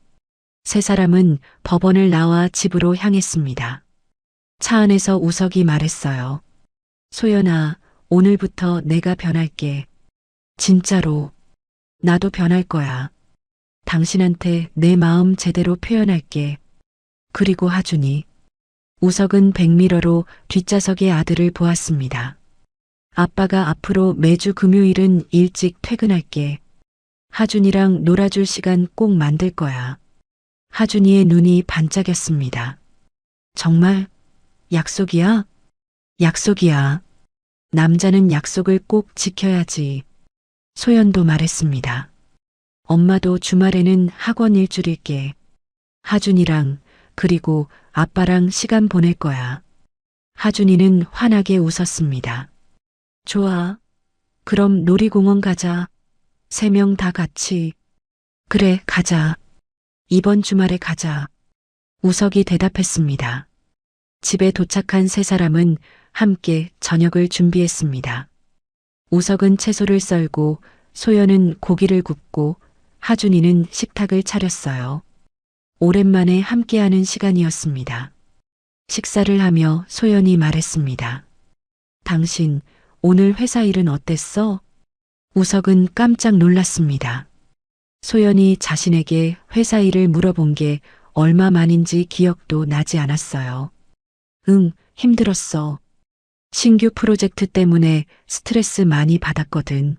세 사람은 법원을 나와 집으로 향했습니다. 차 안에서 우석이 말했어요. 소연아, 오늘부터 내가 변할게. 진짜로. 나도 변할 거야. 당신한테 내 마음 제대로 표현할게. 그리고 하준이. 우석은 백미러로 뒷좌석의 아들을 보았습니다. 아빠가 앞으로 매주 금요일은 일찍 퇴근할게. 하준이랑 놀아줄 시간 꼭 만들 거야. 하준이의 눈이 반짝였습니다. 정말? 약속이야? 약속이야. 남자는 약속을 꼭 지켜야지. 소연도 말했습니다. 엄마도 주말에는 학원 일줄일게. 하준이랑 그리고 아빠랑 시간 보낼 거야. 하준이는 환하게 웃었습니다. 좋아. 그럼 놀이공원 가자. 3명 다 같이. 그래, 가자. 이번 주말에 가자. 우석이 대답했습니다. 집에 도착한 세 사람은 함께 저녁을 준비했습니다. 우석은 채소를 썰고 소연은 고기를 굽고 하준이는 식탁을 차렸어요. 오랜만에 함께하는 시간이었습니다. 식사를 하며 소연이 말했습니다. 당신 오늘 회사 일은 어땠어? 우석은 깜짝 놀랐습니다. 소연이 자신에게 회사 일을 물어본 게 얼마 만인지 기억도 나지 않았어요. 응, 힘들었어. 신규 프로젝트 때문에 스트레스 많이 받았거든.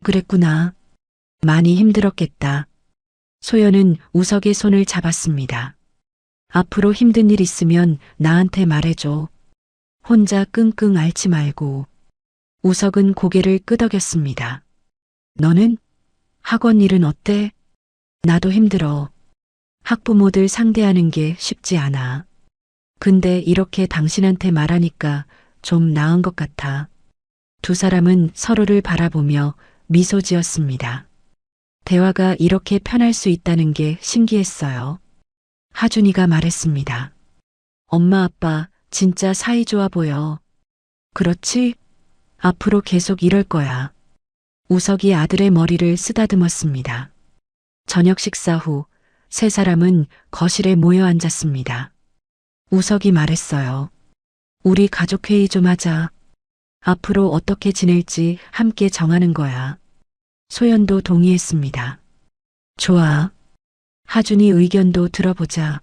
그랬구나. 많이 힘들었겠다. 소연은 우석의 손을 잡았습니다. 앞으로 힘든 일 있으면 나한테 말해줘. 혼자 끙끙 앓지 말고. 우석은 고개를 끄덕였습니다. 너는? 학원 일은 어때? 나도 힘들어. 학부모들 상대하는 게 쉽지 않아. 근데 이렇게 당신한테 말하니까 좀 나은 것 같아. 두 사람은 서로를 바라보며 미소 지었습니다. 대화가 이렇게 편할 수 있다는 게 신기했어요. 하준이가 말했습니다. 엄마 아빠 진짜 사이좋아 보여. 그렇지? 앞으로 계속 이럴 거야. 우석이 아들의 머리를 쓰다듬었습니다. 저녁 식사 후 세 사람은 거실에 모여 앉았습니다. 우석이 말했어요. 우리 가족회의 좀 하자. 앞으로 어떻게 지낼지 함께 정하는 거야. 소연도 동의했습니다. 좋아. 하준이 의견도 들어보자.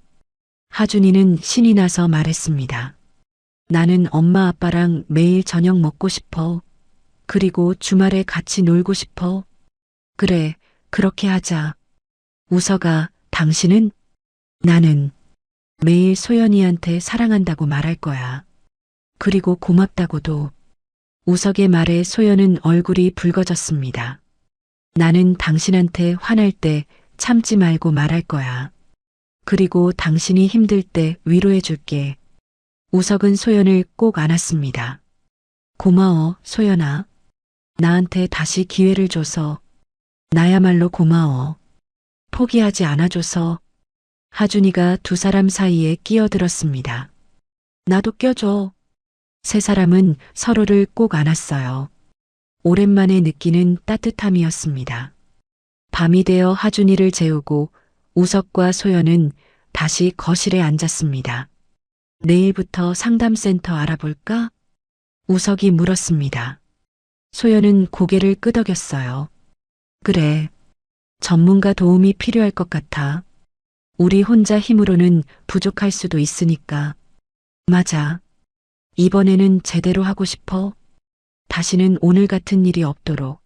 하준이는 신이 나서 말했습니다. 나는 엄마 아빠랑 매일 저녁 먹고 싶어. 그리고 주말에 같이 놀고 싶어. 그래, 그렇게 하자. 우석아, 당신은? 나는 매일 소연이한테 사랑한다고 말할 거야. 그리고 고맙다고도. 우석의 말에 소연은 얼굴이 붉어졌습니다. 나는 당신한테 화날 때 참지 말고 말할 거야. 그리고 당신이 힘들 때 위로해 줄게. 우석은 소연을 꼭 안았습니다. 고마워, 소연아. 나한테 다시 기회를 줘서. 나야말로 고마워. 포기하지 않아줘서. 하준이가 두 사람 사이에 끼어들었습니다. 나도 껴줘. 세 사람은 서로를 꼭 안았어요. 오랜만에 느끼는 따뜻함이었습니다. 밤이 되어 하준이를 재우고 우석과 소연은 다시 거실에 앉았습니다. 내일부터 상담센터 알아볼까? 우석이 물었습니다. 소연은 고개를 끄덕였어요. 그래. 전문가 도움이 필요할 것 같아. 우리 혼자 힘으로는 부족할 수도 있으니까. 맞아. 이번에는 제대로 하고 싶어. 다시는 오늘 같은 일이 없도록.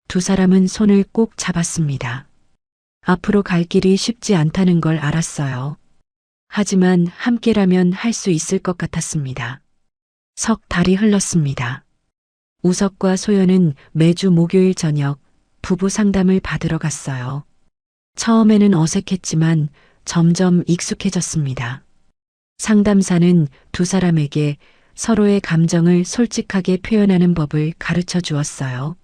두 사람은 손을 꼭 잡았습니다. 앞으로 갈 길이 쉽지 않다는 걸 알았어요. 하지만 함께라면 할 수 있을 것 같았습니다. 석 달이 흘렀습니다. 우석과 소연은 매주 목요일 저녁 부부 상담을 받으러 갔어요. 처음에는 어색했지만 점점 익숙해졌습니다. 상담사는 두 사람에게 서로의 감정을 솔직하게 표현하는 법을 가르쳐 주었어요.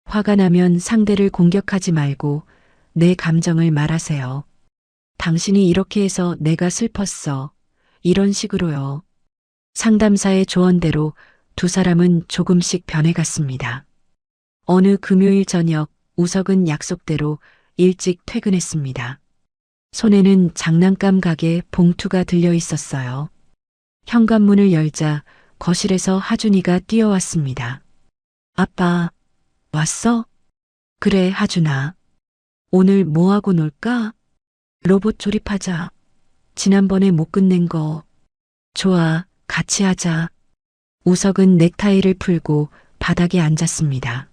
화가 나면 상대를 공격하지 말고 내 감정을 말하세요. 당신이 이렇게 해서 내가 슬펐어. 이런 식으로요. 상담사의 조언대로 두 사람은 조금씩 변해갔습니다. 어느 금요일 저녁 우석은 약속대로 일찍 퇴근했습니다. 손에는 장난감 가게 봉투가 들려 있었어요. 현관문을 열자 거실에서 하준이가 뛰어왔습니다. 아빠, 왔어? 그래, 하준아. 오늘 뭐하고 놀까? 로봇 조립하자. 지난번에 못 끝낸 거. 좋아, 같이 하자. 우석은 넥타이를 풀고 바닥에 앉았습니다.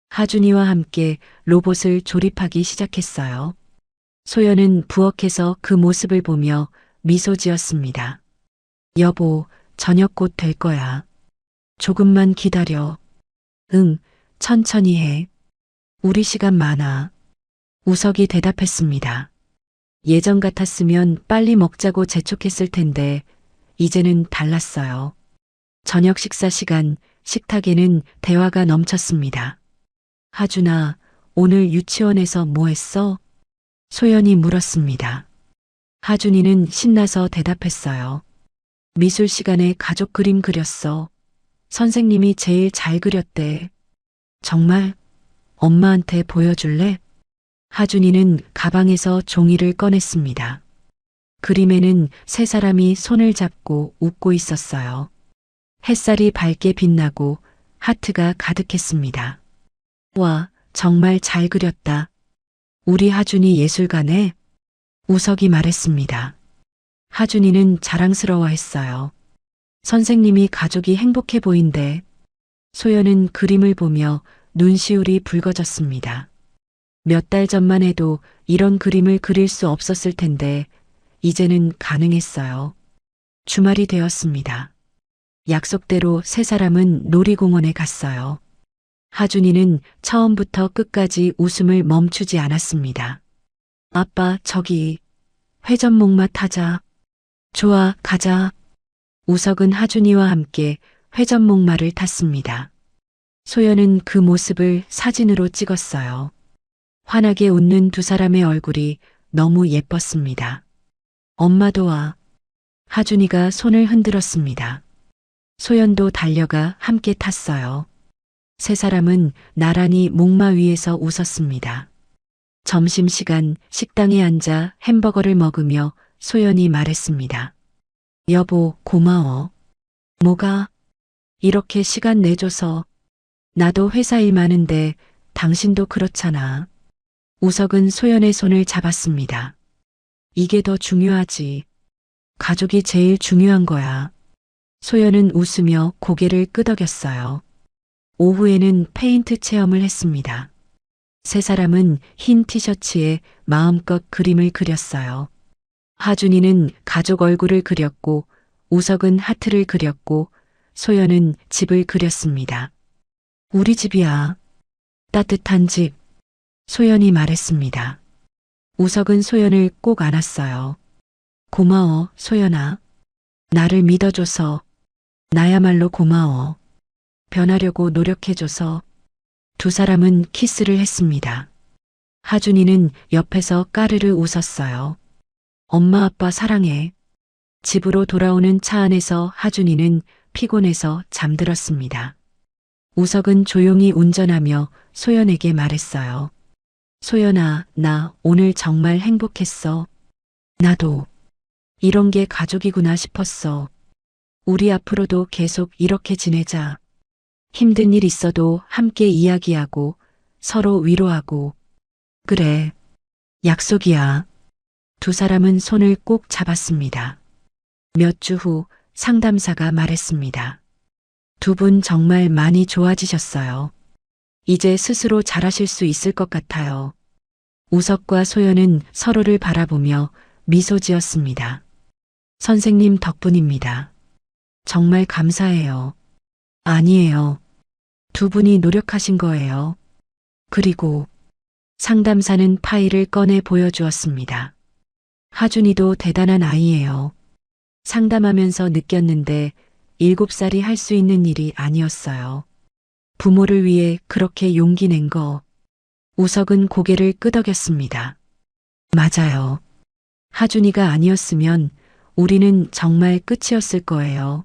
하준이와 함께 로봇을 조립하기 시작했어요. 소연은 부엌에서 그 모습을 보며 미소 지었습니다. 여보, 저녁 곧 될 거야. 조금만 기다려. 응, 천천히 해. 우리 시간 많아. 우석이 대답했습니다. 예전 같았으면 빨리 먹자고 재촉했을 텐데 이제는 달랐어요. 저녁 식사 시간 식탁에는 대화가 넘쳤습니다. 하준아, 오늘 유치원에서 뭐 했어? 소연이 물었습니다. 하준이는 신나서 대답했어요. 미술 시간에 가족 그림 그렸어. 선생님이 제일 잘 그렸대. 정말? 엄마한테 보여줄래? 하준이는 가방에서 종이를 꺼냈습니다. 그림에는 세 사람이 손을 잡고 웃고 있었어요. 햇살이 밝게 빛나고 하트가 가득했습니다. 와, 정말 잘 그렸다. 우리 하준이 예술가네. 우석이 말했습니다. 하준이는 자랑스러워했어요. 선생님이 가족이 행복해 보인대. 소연은 그림을 보며 눈시울이 붉어졌습니다. 몇 달 전만 해도 이런 그림을 그릴 수 없었을 텐데 이제는 가능했어요. 주말이 되었습니다. 약속대로 세 사람은 놀이공원에 갔어요. 하준이는 처음부터 끝까지 웃음을 멈추지 않았습니다. 아빠, 저기 회전목마 타자. 좋아, 가자. 우석은 하준이와 함께 회전목마를 탔습니다. 소연은 그 모습을 사진으로 찍었어요. 환하게 웃는 두 사람의 얼굴이 너무 예뻤습니다. 엄마도 와. 하준이가 손을 흔들었습니다. 소연도 달려가 함께 탔어요. 세 사람은 나란히 목마 위에서 웃었습니다. 점심시간 식당에 앉아 햄버거를 먹으며 소연이 말했습니다. 여보, 고마워. 뭐가? 이렇게 시간 내줘서. 나도 회사 일 많은데 당신도 그렇잖아. 우석은 소연의 손을 잡았습니다. 이게 더 중요하지. 가족이 제일 중요한 거야. 소연은 웃으며 고개를 끄덕였어요. 오후에는 페인트 체험을 했습니다. 세 사람은 흰 티셔츠에 마음껏 그림을 그렸어요. 하준이는 가족 얼굴을 그렸고 우석은 하트를 그렸고 소연은 집을 그렸습니다. 우리 집이야. 따뜻한 집. 소연이 말했습니다. 우석은 소연을 꼭 안았어요. 고마워, 소연아. 나를 믿어줘서. 나야말로 고마워. 변하려고 노력해줘서. 두 사람은 키스를 했습니다. 하준이는 옆에서 까르르 웃었어요. 엄마 아빠 사랑해. 집으로 돌아오는 차 안에서 하준이는 피곤해서 잠들었습니다. 우석은 조용히 운전하며 소연에게 말했어요. 소연아, 나 오늘 정말 행복했어. 나도. 이런 게 가족이구나 싶었어. 우리 앞으로도 계속 이렇게 지내자. 힘든 일 있어도 함께 이야기하고 서로 위로하고. 그래. 약속이야. 두 사람은 손을 꼭 잡았습니다. 몇 주 후 상담사가 말했습니다. 두 분 정말 많이 좋아지셨어요. 이제 스스로 잘하실 수 있을 것 같아요. 우석과 소연은 서로를 바라보며 미소 지었습니다. 선생님 덕분입니다. 정말 감사해요. 아니에요. 두 분이 노력하신 거예요. 그리고 상담사는 파일을 꺼내 보여주었습니다. 하준이도 대단한 아이예요. 상담하면서 느꼈는데 7살이 할 수 있는 일이 아니었어요. 부모를 위해 그렇게 용기 낸 거. 우석은 고개를 끄덕였습니다. 맞아요. 하준이가 아니었으면 우리는 정말 끝이었을 거예요.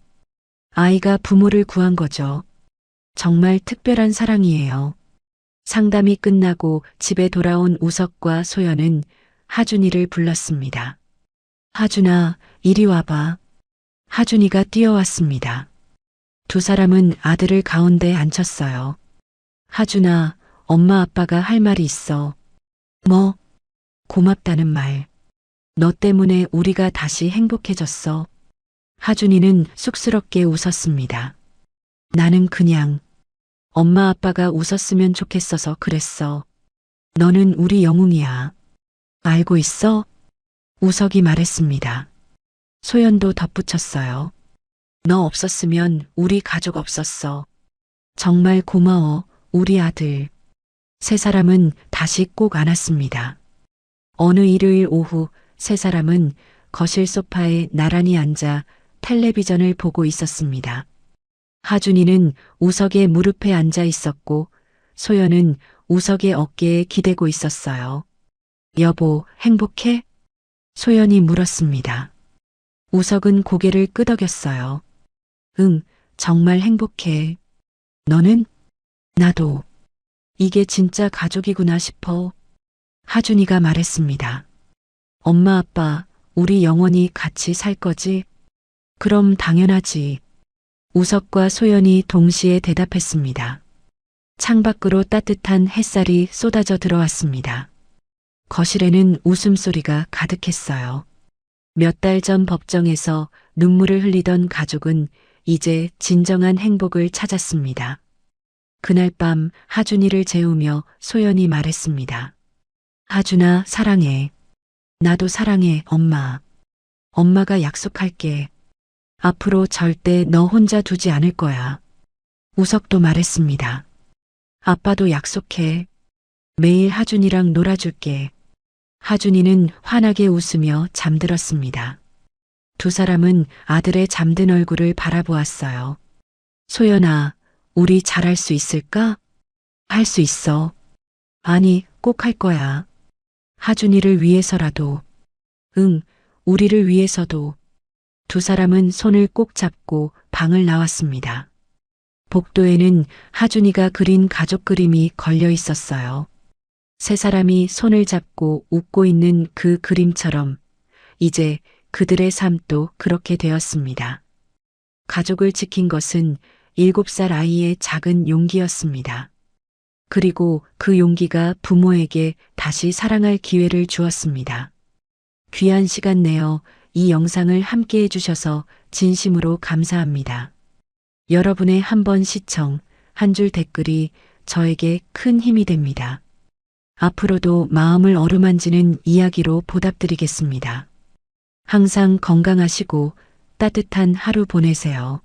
아이가 부모를 구한 거죠. 정말 특별한 사랑이에요. 상담이 끝나고 집에 돌아온 우석과 소연은 하준이를 불렀습니다. 하준아, 이리 와봐. 하준이가 뛰어왔습니다. 두 사람은 아들을 가운데 앉혔어요. 하준아, 엄마 아빠가 할 말이 있어. 뭐? 고맙다는 말. 너 때문에 우리가 다시 행복해졌어. 하준이는 쑥스럽게 웃었습니다. 나는 그냥 엄마 아빠가 웃었으면 좋겠어서 그랬어. 너는 우리 영웅이야. 알고 있어? 우석이 말했습니다. 소연도 덧붙였어요. 너 없었으면 우리 가족 없었어. 정말 고마워, 우리 아들. 세 사람은 다시 꼭 안았습니다. 어느 일요일 오후 세 사람은 거실 소파에 나란히 앉아 텔레비전을 보고 있었습니다. 하준이는 우석의 무릎에 앉아 있었고 소연은 우석의 어깨에 기대고 있었어요. 여보, 행복해? 소연이 물었습니다. 우석은 고개를 끄덕였어요. 응, 정말 행복해. 너는? 나도. 이게 진짜 가족이구나 싶어. 하준이가 말했습니다. 엄마 아빠, 우리 영원히 같이 살 거지? 그럼 당연하지. 우석과 소연이 동시에 대답했습니다. 창밖으로 따뜻한 햇살이 쏟아져 들어왔습니다. 거실에는 웃음소리가 가득했어요. 몇 달 전 법정에서 눈물을 흘리던 가족은 이제 진정한 행복을 찾았습니다. 그날 밤 하준이를 재우며 소연이 말했습니다. 하준아, 사랑해. 나도 사랑해, 엄마. 엄마가 약속할게. 앞으로 절대 너 혼자 두지 않을 거야. 우석도 말했습니다. 아빠도 약속해. 매일 하준이랑 놀아줄게. 하준이는 환하게 웃으며 잠들었습니다. 두 사람은 아들의 잠든 얼굴을 바라보았어요. 소연아, 우리 잘할 수 있을까? 할 수 있어. 아니, 꼭 할 거야. 하준이를 위해서라도. 응, 우리를 위해서도. 두 사람은 손을 꼭 잡고 방을 나왔습니다. 복도에는 하준이가 그린 가족 그림이 걸려 있었어요. 세 사람이 손을 잡고 웃고 있는 그 그림처럼 이제 그들의 삶도 그렇게 되었습니다. 가족을 지킨 것은 7살 아이의 작은 용기였습니다. 그리고 그 용기가 부모에게 다시 사랑할 기회를 주었습니다. 귀한 시간 내어 이 영상을 함께 해주셔서 진심으로 감사합니다. 여러분의 한 번 시청, 한 줄 댓글이 저에게 큰 힘이 됩니다. 앞으로도 마음을 어루만지는 이야기로 보답드리겠습니다. 항상 건강하시고 따뜻한 하루 보내세요.